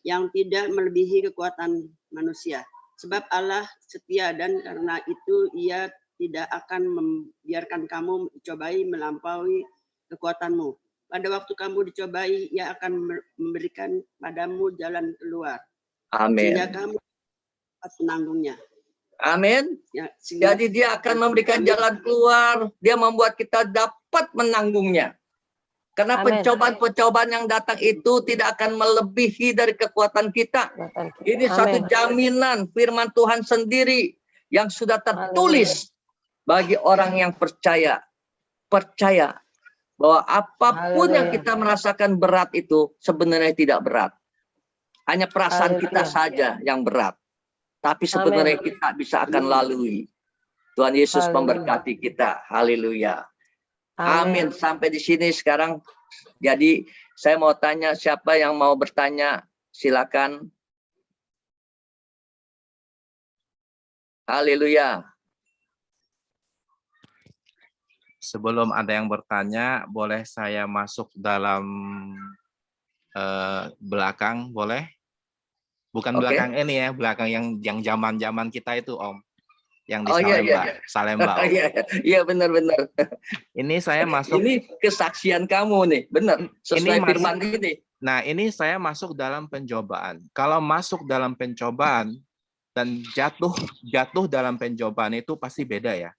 Yang tidak melebihi kekuatan manusia. Sebab Allah setia dan karena itu ia tidak akan membiarkan kamu dicobai melampaui kekuatanmu. Pada waktu kamu dicobai, ia akan memberikan padamu jalan keluar. Amin. Sehingga kamu dapat menanggungnya. Amin. Ya, sehingga Jadi dia akan memberikan jalan keluar. Dia membuat kita dapat menanggungnya. Karena Amin. pencobaan-pencobaan yang datang itu tidak akan melebihi dari kekuatan kita. Ini satu jaminan firman Tuhan sendiri yang sudah tertulis bagi orang yang percaya. Percaya bahwa apapun yang kita merasakan berat itu sebenarnya tidak berat. Hanya perasaan kita saja yang berat. Tapi sebenarnya kita bisa akan lalui. Tuhan Yesus memberkati kita. Haleluya. Amin. Sampai di sini sekarang. Jadi saya mau tanya, siapa yang mau bertanya? Silakan. Haleluya. Sebelum ada yang bertanya, boleh saya masuk dalam belakang, boleh? Bukan belakang ini ya, belakang yang zaman-zaman kita itu, Om. Yang di Salemba. Salemba, Om. Iya, benar-benar. Ini saya masuk. Ini kesaksian kamu nih, benar. Sesuai firman ini. Nah, ini saya masuk dalam pencobaan. Kalau masuk dalam pencobaan dan jatuh dalam pencobaan itu pasti beda ya.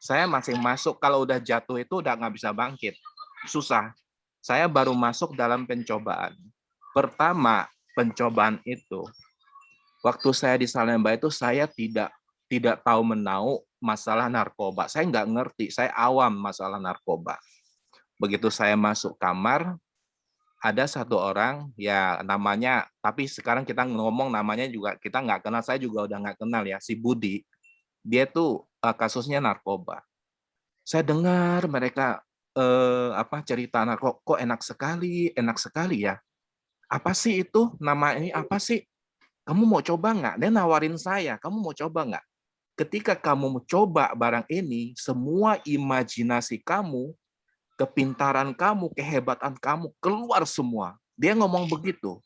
Saya masih masuk, kalau udah jatuh itu udah nggak bisa bangkit. Susah. Saya baru masuk dalam pencobaan. Pertama, pencobaan itu, waktu saya di Salemba itu saya tidak tahu menau masalah narkoba. Saya nggak ngerti, saya awam masalah narkoba. Begitu saya masuk kamar, ada satu orang, ya namanya, tapi sekarang kita ngomong namanya juga, kita nggak kenal, saya juga udah nggak kenal ya, si Budi. Dia tuh kasusnya narkoba. Saya dengar mereka cerita narkoba, kok enak sekali ya. Apa sih itu, nama ini apa sih? Kamu mau coba nggak? Dia nawarin saya, kamu mau coba nggak? Ketika kamu mau coba barang ini, semua imajinasi kamu, kepintaran kamu, kehebatan kamu keluar semua. Dia ngomong begitu.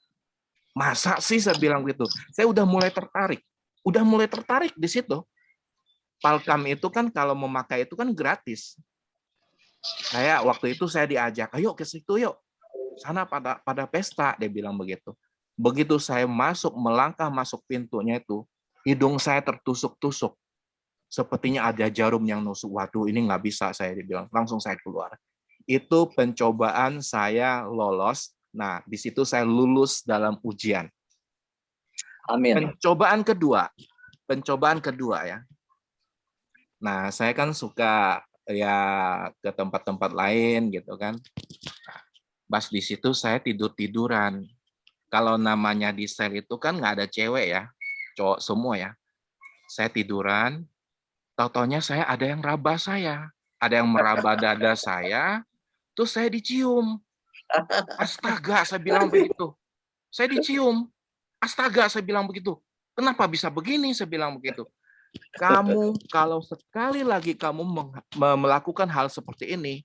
Masa sih saya bilang begitu? Saya udah mulai tertarik di situ. Palkam itu kan kalau memakai itu kan gratis. Waktu itu saya diajak, ayo ke situ yuk. Sana pada pesta, dia bilang begitu. Begitu saya melangkah masuk pintunya itu, hidung saya tertusuk-tusuk. Sepertinya ada jarum yang nusuk. Waduh, ini nggak bisa, saya dibilang. Langsung saya keluar. Itu pencobaan saya lolos. Nah, di situ saya lulus dalam ujian. Amin. Pencobaan kedua ya. Nah, saya kan suka ya ke tempat-tempat lain gitu kan. Pas di situ saya tiduran. Kalau namanya di sel itu kan nggak ada cewek ya, cowok semua ya. Saya tiduran, tau-taunya saya ada yang raba saya, ada yang meraba dada saya, terus saya dicium. Astaga, saya bilang begitu. Saya dicium. Astaga, saya bilang begitu. Kenapa bisa begini? Saya bilang begitu. Kamu kalau sekali lagi kamu melakukan hal seperti ini,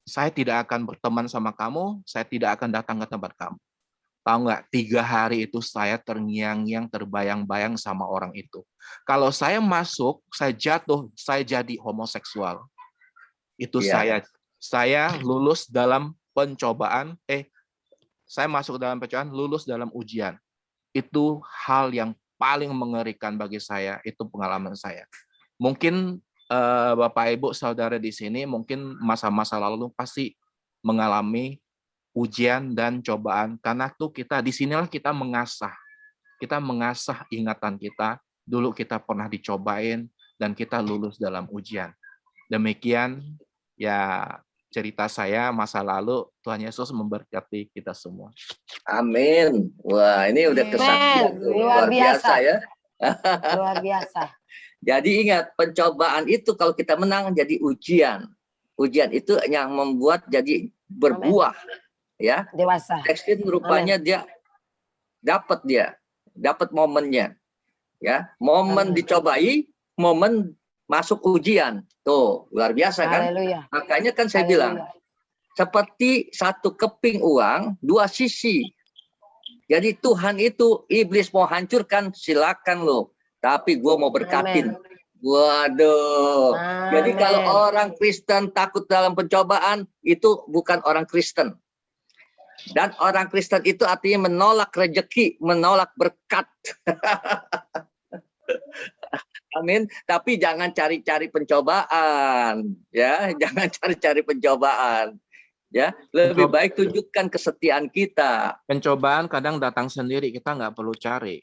saya tidak akan berteman sama kamu, saya tidak akan datang ke tempat kamu. Tahu nggak, 3 hari itu saya terngiang-ngiang, terbayang-bayang sama orang itu. Kalau saya masuk, saya jatuh, saya jadi homoseksual. Itu saya lulus dalam pencobaan, saya masuk dalam pencobaan, lulus dalam ujian. Itu hal yang paling mengerikan bagi saya, itu pengalaman saya. Mungkin Bapak Ibu Saudara di sini mungkin masa-masa lalu pasti mengalami ujian dan cobaan, karena tuh disinilah kita mengasah ingatan kita. Dulu kita pernah dicobain dan kita lulus dalam ujian. Demikian ya cerita saya masa lalu. Tuhan Yesus memberkati kita semua. Amin. Wah, ini udah kesaksian luar biasa ya. Luar biasa. Jadi ingat, pencobaan itu kalau kita menang jadi ujian. Ujian itu yang membuat jadi berbuah. Ya, Dewasa. tekstil rupanya dia dapat momennya, ya, momen dicobai, momen masuk ujian, tuh luar biasa kan? Haleluya. Makanya kan saya bilang, seperti satu keping uang, 2 sisi. Jadi Tuhan itu, iblis mau hancurkan, silakan loh, tapi gue mau berkatin. Waduh. Jadi kalau Amin. orang Kristen takut dalam pencobaan, itu bukan orang Kristen. Dan orang Kristen itu artinya menolak rezeki, menolak berkat. Amin. Tapi jangan cari-cari pencobaan, ya. Jangan cari-cari pencobaan, ya. Lebih baik tunjukkan kesetiaan kita. Pencobaan kadang datang sendiri, kita nggak perlu cari.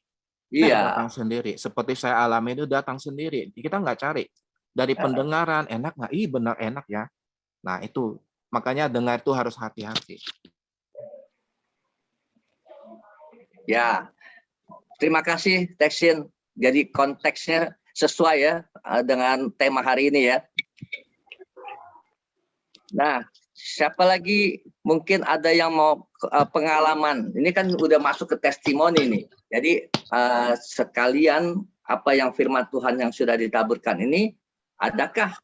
Datang Iya. sendiri. Seperti saya alami itu datang sendiri. Kita nggak cari. Dari pendengaran, enak nggak? Ih, benar enak ya. Nah, itu. Makanya dengar itu harus hati-hati. Ya. Terima kasih, Teksin. Jadi konteksnya sesuai ya dengan tema hari ini ya. Nah, siapa lagi mungkin ada yang mau pengalaman? Ini kan udah masuk ke testimoni nih. Jadi sekalian apa yang firman Tuhan yang sudah ditaburkan ini, adakah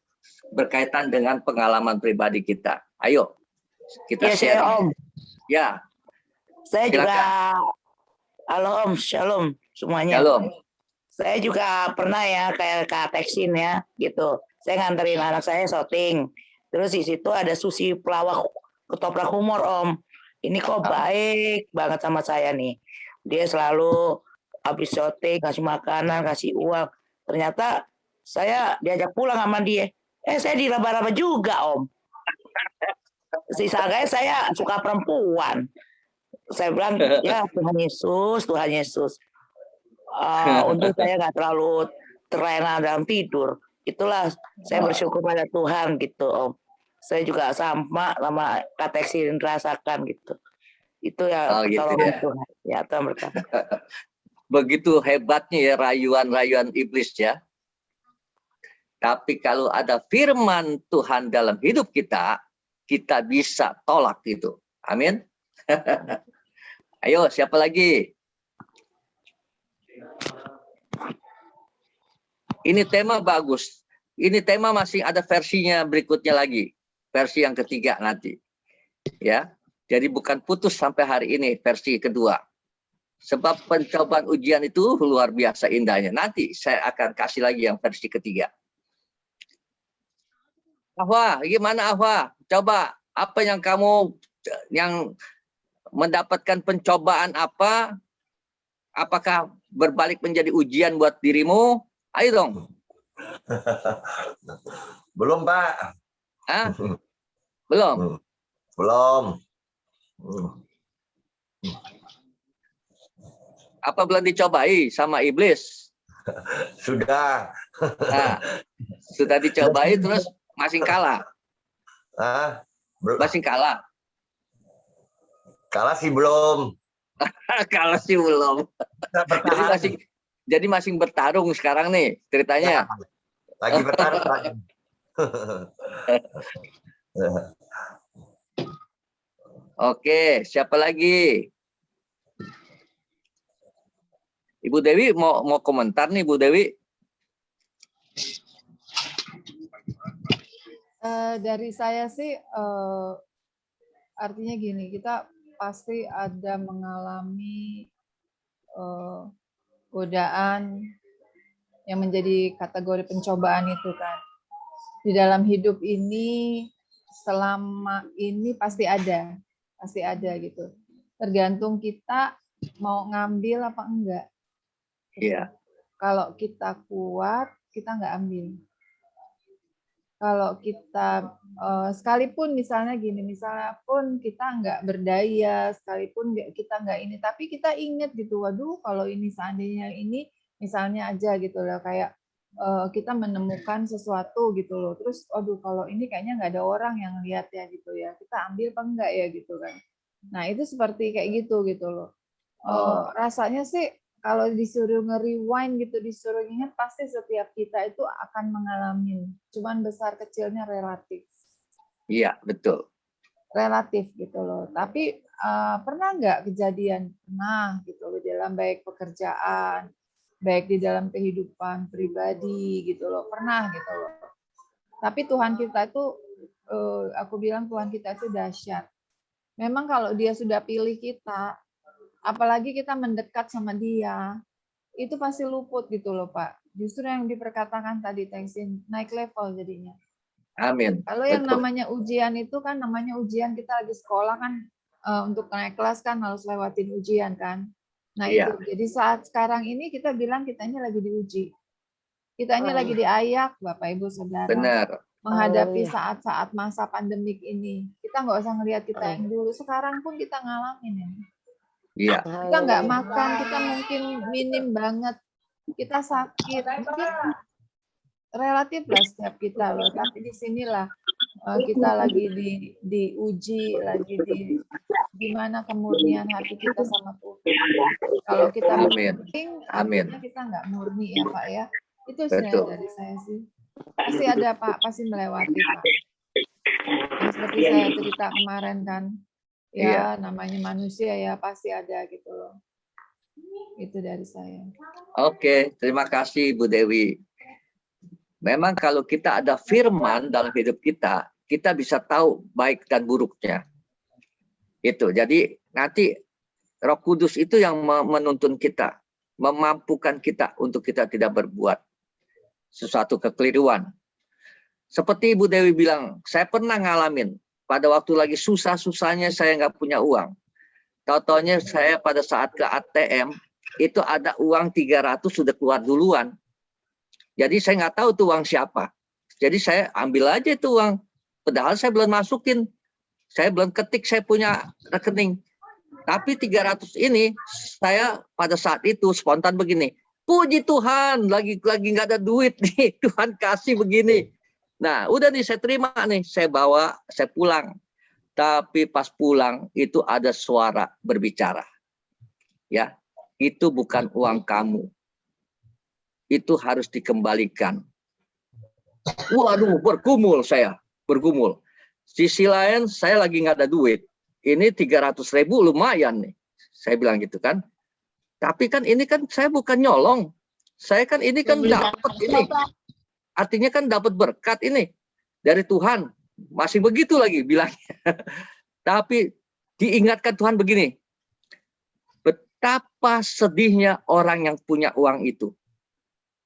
berkaitan dengan pengalaman pribadi kita? Ayo, kita Ya, share. saya Om. Ya, Saya silakan. juga, halo Om, shalom semuanya. Shalom. Saya juga pernah ya kayak Kak Teksin ya, gitu. Saya nganterin anak saya syuting. Terus di situ ada Susi pelawak ketoprak humor Om. Ini kok baik banget sama saya nih. Dia selalu habis syuting kasih makanan, kasih uang. Ternyata saya diajak pulang sama dia. Saya diraba-raba juga Om. Sisanya saya suka perempuan. Saya bilang ya Tuhan Yesus, Tuhan Yesus. Untuk saya nggak terlalu terlena dalam tidur. Itulah saya bersyukur pada Tuhan gitu Om. Saya juga sama Kak Teksin rasakan gitu. Itu ya gitu pertolongan ya. Tuhan. Ya Tuhan berkati. Begitu hebatnya ya rayuan-rayuan iblis ya. Tapi kalau ada firman Tuhan dalam hidup kita, kita bisa tolak itu. Amin. Ayo, siapa lagi? Ini tema bagus. Ini tema masih ada versinya berikutnya lagi. Versi yang ketiga nanti. Ya. Jadi bukan putus sampai hari ini, versi kedua. Sebab pencobaan ujian itu luar biasa indahnya. Nanti saya akan kasih lagi yang versi ketiga. Ahwa, gimana Ahwa? Coba apa yang kamu yang mendapatkan pencobaan apa? Apakah berbalik menjadi ujian buat dirimu? Ayo dong. Belum, Pak. Hah? Belum. Belum. Apa belum dicobai sama iblis? Sudah. Nah, sudah dicobai terus masih kalah. Masih kalah. Kalah sih belum. Kalah sih belum. Jadi masih bertarung sekarang nih ceritanya. Lagi bertarung. Oke, siapa lagi? Ibu Dewi mau komentar nih, Bu Dewi? Dari saya sih artinya gini, kita pasti ada mengalami godaan yang menjadi kategori pencobaan itu kan. Di dalam hidup ini selama ini pasti ada gitu. Tergantung kita mau ngambil apa enggak. Iya. Kalau kita kuat, kita nggak ambil. Kalau kita sekalipun misalnya gini, misalnya pun kita nggak berdaya, sekalipun kita nggak ini, tapi kita ingat gitu, waduh kalau ini seandainya ini, misalnya aja gitu loh, kayak kita menemukan sesuatu gitu loh, terus waduh kalau ini kayaknya nggak ada orang yang lihat ya gitu ya, kita ambil apa enggak ya gitu kan. Nah itu seperti kayak gitu loh. Rasanya sih kalau disuruh nge-rewind gitu, disuruh ingat, pasti setiap kita itu akan mengalami. Cuman besar kecilnya relatif. Iya, betul. Relatif gitu loh. Tapi pernah nggak kejadian? Pernah gitu loh, dalam baik pekerjaan, baik di dalam kehidupan pribadi gitu loh. Pernah gitu loh. Tapi Tuhan kita itu, aku bilang Tuhan kita itu dahsyat. Memang kalau dia sudah pilih kita, apalagi kita mendekat sama dia, itu pasti luput gitu loh Pak. Justru yang diperkatakan tadi Tengsin, naik level jadinya. Amin. Kalau yang Betul. namanya ujian itu kan namanya ujian, kita lagi sekolah kan untuk naik kelas kan harus lewatin ujian kan. Nah Iya. itu, jadi saat sekarang ini kita bilang kitanya lagi diuji. Kitanya lagi diayak Bapak Ibu Saudara. Benar. Menghadapi Haleluya. saat-saat masa pandemik ini. Kita nggak usah ngelihat kita yang dulu, sekarang pun kita ngalamin ya. Iya. Kita nggak Haleluya. makan, kita mungkin minim banget. Kita sakit, mungkin relatif lah setiap kita loh. Tapi di sinilah kita lagi diuji, lagi di mana kemurnian hati kita sama Tuhan. Kalau kita Amin. murni, Amin. artinya kita nggak murni ya Pak ya. Itu Betul. sebenarnya dari saya sih. Pasti ada Pak, pasti melewati Pak. Yang seperti saya cerita kemarin kan, ya namanya manusia ya pasti ada gitu loh. Itu dari saya. Oke, terima kasih Bu Dewi. Memang kalau kita ada firman dalam hidup kita, kita bisa tahu baik dan buruknya. Itu. Jadi nanti Roh Kudus itu yang menuntun kita, memampukan kita untuk kita tidak berbuat sesuatu kekeliruan. Seperti Ibu Dewi bilang, saya pernah ngalamin pada waktu lagi susah-susahnya saya nggak punya uang. Tahu-taunya saya pada saat ke ATM itu ada uang 300 sudah keluar duluan. Jadi saya nggak tahu tuh uang siapa. Jadi saya ambil aja itu uang. Padahal saya belum masukin. Saya belum ketik saya punya rekening. Tapi 300 ini saya pada saat itu spontan begini. Puji Tuhan, lagi nggak ada duit nih. Tuhan kasih begini. Nah, udah nih saya terima nih. Saya bawa, saya pulang. Tapi pas pulang itu ada suara berbicara. Ya, itu bukan uang kamu. Itu harus dikembalikan. Waduh, bergumul saya. Bergumul. Sisi lain saya lagi nggak ada duit. Ini 300.000 lumayan nih. Saya bilang gitu kan. Tapi kan ini kan saya bukan nyolong. Saya kan ini kan dapat ini. Artinya kan dapat berkat ini. Dari Tuhan. Masih begitu lagi bilangnya. Tapi diingatkan Tuhan begini. Betapa sedihnya orang yang punya uang itu.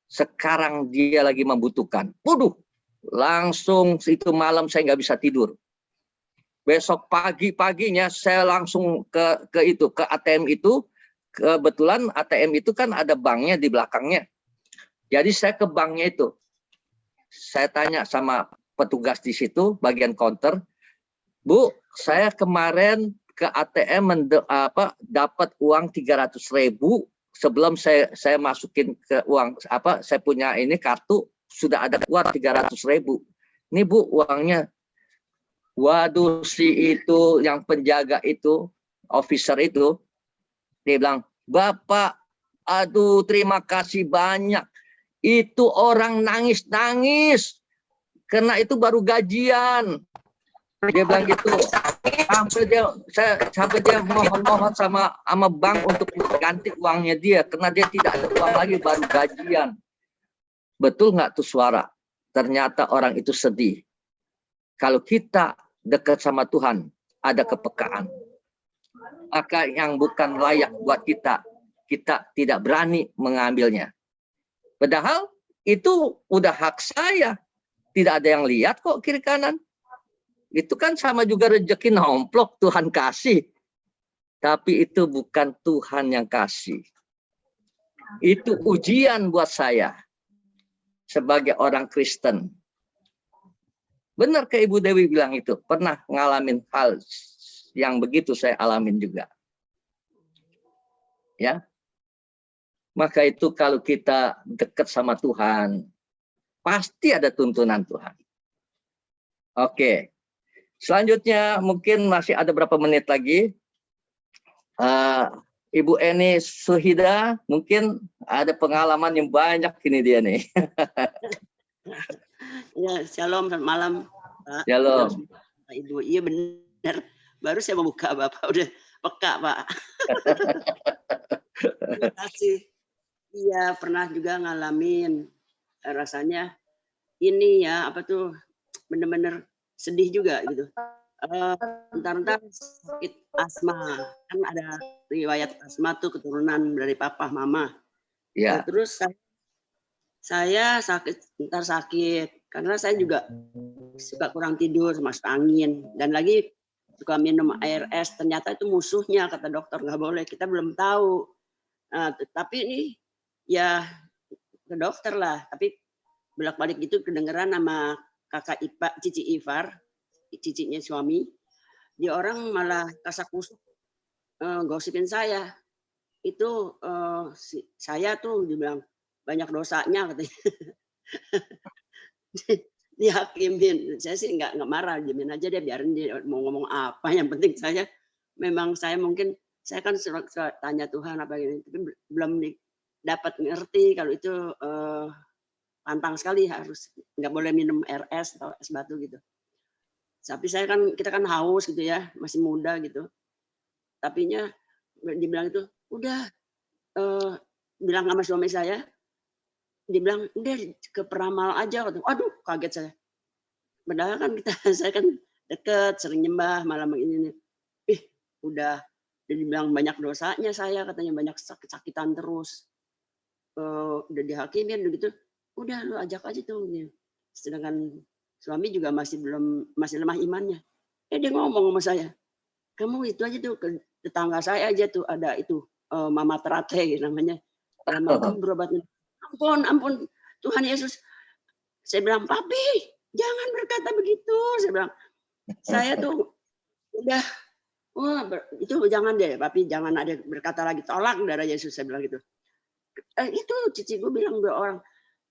Sekarang dia lagi membutuhkan. Waduh, langsung itu malam saya nggak bisa tidur. Besok pagi-paginya saya langsung ke ATM itu. Kebetulan ATM itu kan ada banknya di belakangnya. Jadi saya ke banknya itu. Saya tanya sama petugas di situ, bagian counter. Bu, saya kemarin ke ATM dapat uang 300.000. Sebelum saya masukin ke uang saya punya ini kartu sudah ada keluar 300.000. Ini Bu uangnya. Waduh si itu yang penjaga itu, officer itu, dia bilang, Bapak, aduh terima kasih banyak. Itu orang nangis-nangis karena itu baru gajian. Dia bilang gitu. Sampai dia mohon-mohon sama bank untuk ganti uangnya dia karena dia tidak ada uang lagi baru gajian. Betul nggak tuh suara? Ternyata orang itu sedih. Kalau kita dekat sama Tuhan, ada kepekaan. Maka yang bukan layak buat kita, kita tidak berani mengambilnya. Padahal itu udah hak saya. Tidak ada yang lihat kok kiri kanan. Itu kan sama juga rezeki nomplok Tuhan kasih. Tapi itu bukan Tuhan yang kasih. Itu ujian buat saya. Sebagai orang Kristen. Benar ke Ibu Dewi bilang itu. Pernah ngalamin hal yang begitu saya alamin juga. Ya. Maka itu kalau kita dekat sama Tuhan. Pasti ada tuntunan Tuhan. Oke. Selanjutnya mungkin masih ada berapa menit lagi. Ibu Eni Suhida mungkin ada pengalaman yang banyak ini dia nih. Ya, shalom, selamat malam. Pak. Shalom. Pak Ibu, iya benar. Baru saya membuka Bapak udah peka Pak. Terima kasih. Iya pernah juga ngalamin rasanya ini ya apa tuh bener-bener sedih juga gitu. Entar-entar sakit asma kan ada riwayat asma tuh keturunan dari papa mama. Ya. Terus saya ntar sakit karena saya juga suka kurang tidur, masuk angin, dan lagi suka minum air es. Ternyata itu musuhnya, kata dokter, nggak boleh. Kita belum tahu. Tapi ini ya ke dokter lah. Tapi bolak-balik gitu kedengeran sama kakak Cici Ivar, cicinya suami. Dia orang malah kasak-kusuk gosipin saya. Itu saya tuh dibilang banyak dosanya katanya. Dihakimin. Saya sih nggak marah, jamin aja deh, biarin dia mau ngomong apa. Yang penting saya mungkin saya kan suka tanya Tuhan apa gini, tapi belum dapat ngerti kalau itu pantang sekali, harus nggak boleh minum air es atau es batu gitu. Tapi kita kan haus gitu ya, masih muda gitu. Tapinya dibilang itu udah bilang sama suami saya, dibilang udah ke peramal aja. Aduh, kaget saya. Padahal kan saya kan deket, sering nyembah malam ini nih. Udah dibilang banyak dosanya saya, katanya banyak kesakitan terus. Udah dihakimin begitu. Udah lu ajak aja tuh. Sedangkan suami juga masih lemah imannya. Dia ngomong sama saya, kamu itu aja tuh ke tetangga saya aja tuh ada itu Mama Terate namanya. Mama berobatnya. Ampun, Tuhan Yesus. Saya bilang, papi, jangan berkata begitu. Saya bilang, saya tuh udah, itu jangan deh, papi, jangan ada berkata lagi, tolak darah Yesus. Saya bilang gitu. Itu cici gue bilang dua orang,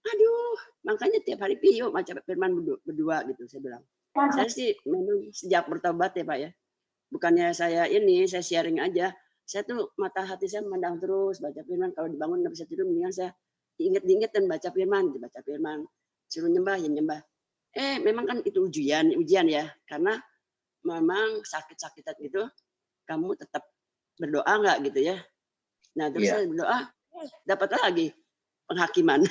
aduh, makanya tiap hari piyo baca firman berdua gitu. Saya bilang, saya sih memang sejak bertobat ya Pak ya. Bukannya saya sharing aja. Saya tuh mata hati saya memandang terus, baca firman. Kalau dibangun nggak bisa tidur, mendingan saya inget-inget dan baca firman. Suruh nyembah ya nyembah. Memang kan itu ujian ya. Karena memang sakit-sakitan gitu, kamu tetap berdoa nggak gitu ya. Nah terus saya berdoa, dapat lagi penghakiman.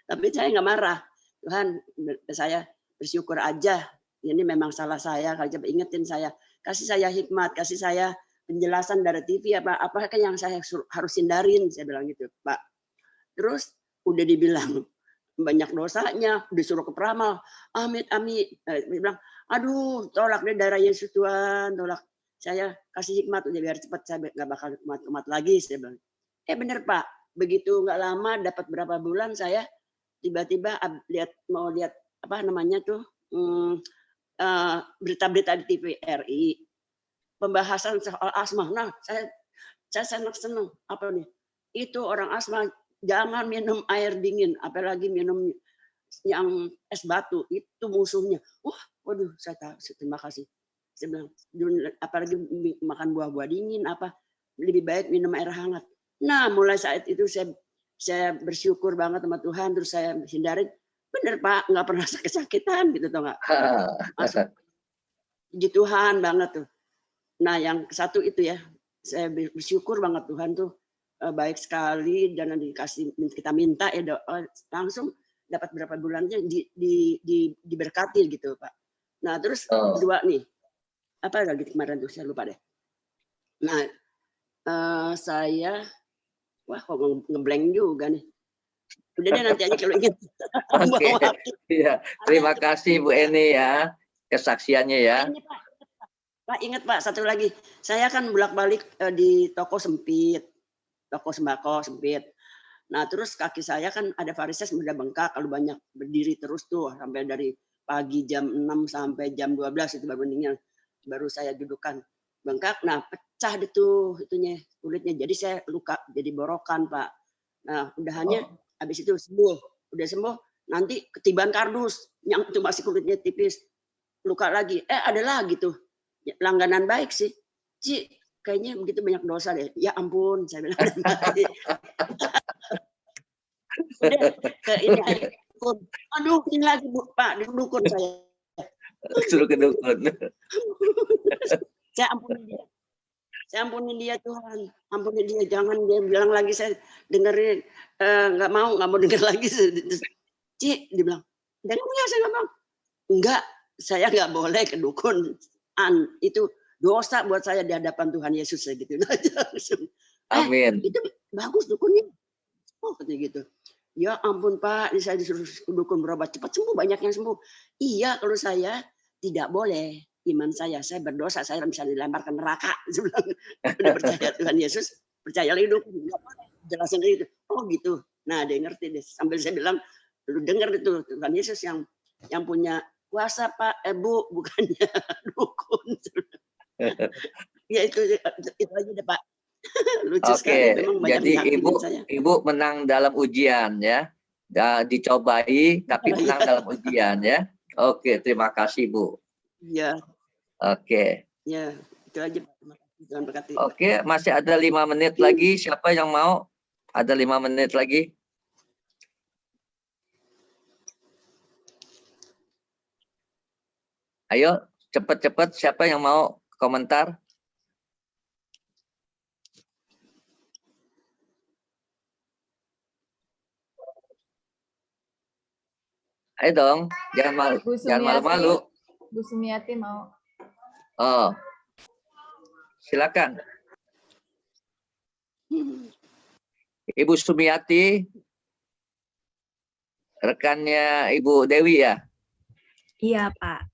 Tapi saya nggak marah. Tuhan, saya bersyukur aja. Ini memang salah saya. Kalau coba ingetin saya, kasih saya hikmat, kasih saya penjelasan dari TV apa yang saya harus hindarin. Saya bilang gitu, Pak. Terus udah dibilang banyak dosanya, disuruh ke peramal. Amit. Dia bilang, aduh, tolak deh darah Yesus Tuhan, tolak. Saya kasih hikmat udah biar cepat, saya nggak bakal kumat lagi. Saya bilang, bener Pak. Begitu nggak lama, dapat berapa bulan saya tiba-tiba mau lihat apa namanya tuh berita-berita di TVRI, pembahasan soal asma. Nah, saya senang apa nih? Itu orang asma jangan minum air dingin, apalagi minum yang es batu, itu musuhnya. Waduh, saya tahu, terima kasih. Saya bilang, apalagi makan buah-buah dingin, lebih baik minum air hangat. Nah, mulai saat itu saya bersyukur banget sama Tuhan, terus saya hindarin. Bener Pak, nggak pernah sakit-sakitan gitu, tau nggak? Masuk puji Tuhan banget tuh. Nah, yang satu itu ya, saya bersyukur banget Tuhan tuh baik sekali, dan kita minta ya doa, langsung dapat berapa bulannya diberkati gitu Pak. Nah terus kedua nih, apa lagi kemarin tuh saya lupa deh. Nah saya kok ngeblank juga nih. Udah deh nanti aja kalau ingat. Iya, terima kasih Bu Eni ya kesaksiannya ya. Pak ingat Pak, satu lagi, saya kan bolak-balik di toko sembako sempit. Nah terus kaki saya kan ada varises mudah bengkak kalau banyak berdiri terus tuh sampai dari pagi jam 6 sampai jam 12 itu baru saya dudukan bengkak. Nah pecah itunya kulitnya, jadi saya luka, jadi borokan Pak. Nah udahannya habis itu udah sembuh, nanti ketiban kardus yang itu masih kulitnya tipis, luka lagi, ada lagi tuh langganan baik sih, Ci. Kayaknya begitu banyak dosa deh. Ya ampun, saya bilang. Udah ke ini aja. Aduh, ini lagi Pak, dukun saya. Suruh ke dukun. Saya ampuni dia Tuhan. Ampuni dia, jangan dia bilang lagi saya dengerin, nggak mau denger lagi. Ci, dia bilang, dengar nggak? Saya nggak mau. Enggak, saya nggak boleh ke dukun. Itu dosa buat saya di hadapan Tuhan Yesus gitu aja. Amin. Itu bagus dukunnya. katanya gitu. Ya ampun Pak, ini saya disuruh dukun berobat cepat sembuh, banyak yang sembuh. Iya, kalau saya tidak boleh, iman saya berdosa, saya bisa dilempar ke neraka. Saya bilang, udah percaya Tuhan Yesus, percaya lagi dukun. Nggak boleh, jelasin gitu. Oh gitu. Nah dia ngerti deh. Sambil saya bilang, lu dengar itu Tuhan Yesus yang punya kuasa Pak, Bu, bukannya dukun. Ya itu aja deh Pak. Lucu sekali. Oke, Memang banyak jadi dihakimi saya. ibu menang dalam ujian ya. Dicobai tapi menang dalam ujian ya. Oke, terima kasih Bu. Iya. Oke. Ya, itu aja Pak. Terima kasih. Tuhan berkati. Oke, masih ada 5 menit lagi. Siapa yang mau? Ada 5 menit lagi. Ayo, cepat-cepat. Siapa yang mau komentar? Ayo dong, jangan malu-malu. Bu Sumiati mau. Oh, silakan. Ibu Sumiati, rekannya Ibu Dewi ya? Iya, Pak.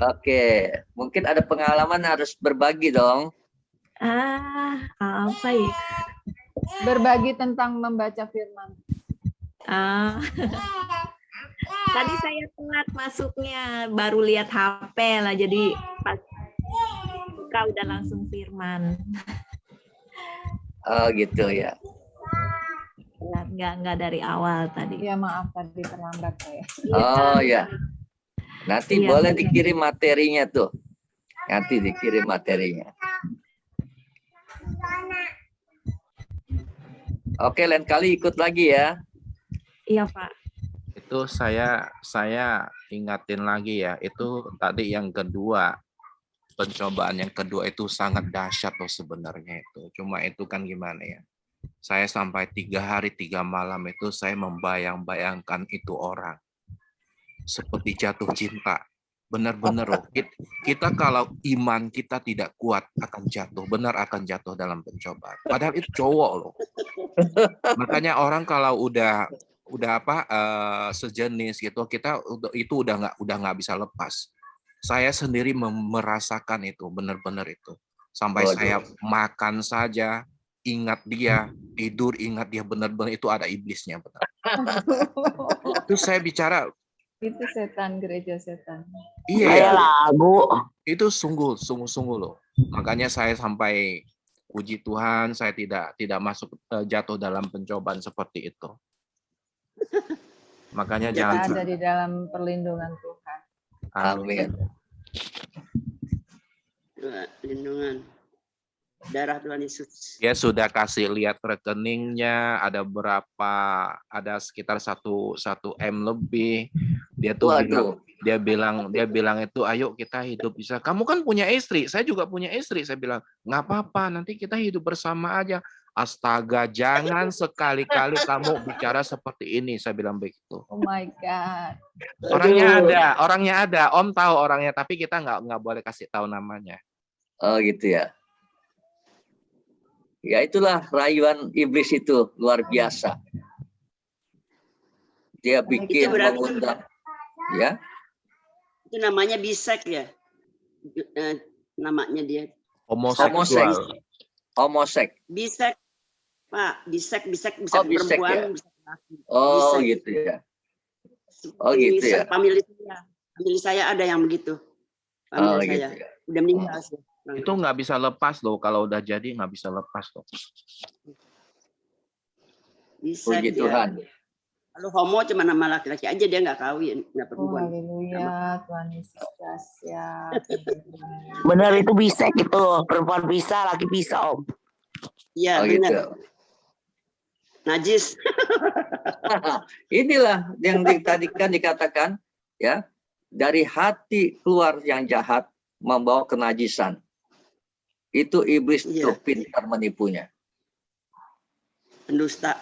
Oke, mungkin ada pengalaman harus berbagi dong. Apa ya? Berbagi tentang membaca firman. Tadi saya telat masuknya, baru lihat HP lah, jadi pas buka udah langsung firman. Oh gitu ya. Nggak dari awal tadi. Ya maaf tadi terlambat saya. Oh ya. Nanti Iya, boleh benar. dikirim materinya tuh. Nanti dikirim materinya. Oke, lain kali ikut lagi ya. Iya, Pak. Itu saya ingatin lagi ya, itu tadi yang kedua, pencobaan yang kedua itu sangat dahsyat loh sebenarnya itu. Cuma itu kan gimana ya, saya sampai 3 hari 3 malam itu saya membayang-bayangkan itu orang seperti jatuh cinta. Benar-benar loh, kita kalau iman kita tidak kuat akan jatuh, benar akan jatuh dalam pencobaan. Padahal itu cowok loh. Makanya orang kalau udah sejenis gitu, kita itu udah nggak bisa lepas. Saya sendiri merasakan itu, benar-benar itu. Sampai saya makan saja ingat dia, tidur ingat dia, benar-benar itu ada iblisnya, benar. Itu saya bicara. Itu setan, gereja setan. Iya. Kayak lagu. Itu sungguh loh. Makanya saya sampai puji Tuhan, saya tidak masuk jatuh dalam pencobaan seperti itu. Makanya Kita jangan ada di dalam perlindungan Tuhan. Amin. Lindungan darah Tuhan Yesus. Dia sudah kasih lihat rekeningnya, ada sekitar 1 M lebih. Dia tuh bilang itu, ayo kita hidup bisa. Kamu kan punya istri, saya juga punya istri. Saya bilang nggak apa-apa, nanti kita hidup bersama aja. Astaga, jangan sekali-kali kamu bicara seperti ini, saya bilang begitu. Oh my God. Orangnya ada. Om tahu orangnya, tapi kita nggak boleh kasih tahu namanya. Oh gitu ya. Ya itulah rayuan iblis itu luar biasa. Dia bikin mengundang, ya. Itu namanya bisek ya. Namanya dia. Homoseksual. Homosek. Bisek. Pak, bisek bisa bisek, perempuan, ya? bisa laki. Oh Bisek. gitu ya. Oh gitu ya. Famili saya ada yang begitu. Famili saya. Gitu ya. Udah meninggal sih. Itu nggak bisa lepas loh, kalau udah jadi nggak bisa lepas loh. Bisek, Puji ya. Tuhan. Kalau homo cuma nama laki-laki aja, dia nggak kawin, nggak Oh, perempuan. haleluya, Tuhan Yesus dahsyat. Benar itu bisa gitu, perempuan bisa, laki bisa, Om. Iya, Oh benar. gitu. Najis. Inilah yang tadi kan dikatakan ya, dari hati keluar yang jahat membawa kenajisan. Itu iblis Iya. tuh pintar menipunya. Pendusta.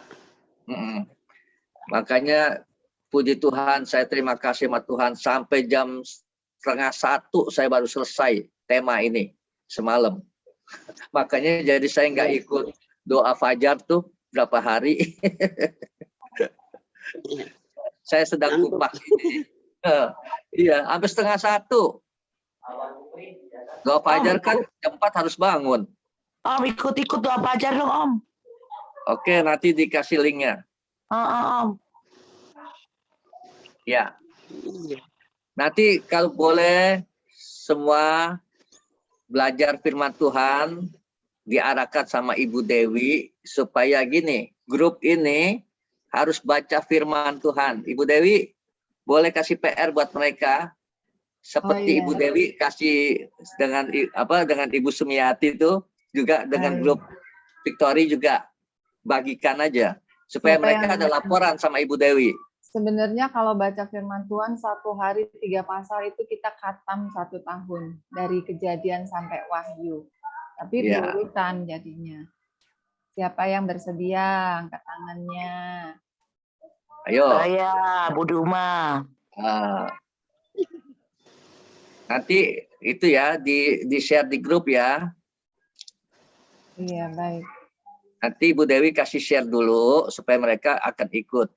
Makanya puji Tuhan, saya terima kasih sama Tuhan sampai jam 12:30 saya baru selesai tema ini semalam. Makanya jadi saya nggak ikut doa fajar tuh berapa hari. Saya sedang Ngantuk. kupas ini. Iya, hampir 12:30. Doa fajar kan jam 4 harus bangun. Om ikut-ikut doa fajar dong Om. Oke, nanti dikasih linknya. Om. Ya, Iya. nanti kalau boleh semua belajar firman Tuhan diarahkan sama Ibu Dewi supaya gini, grup ini harus baca firman Tuhan. Ibu Dewi boleh kasih PR buat mereka seperti iya. Ibu Dewi kasih dengan dengan Ibu Sumiati itu juga dengan Baik. grup Victory juga bagikan aja supaya Siapa mereka yang ada laporan sama Ibu Dewi. Sebenarnya kalau baca firman Tuhan 1 hari 3 pasal itu kita khatam 1 tahun dari Kejadian sampai Wahyu. Tapi Iya. berurutan jadinya. Siapa yang bersedia angkat tangannya? Ayo. Saya Bu Duma. Nanti itu ya di share di grup ya. Iya, baik. Nanti Ibu Dewi kasih share dulu supaya mereka akan ikut.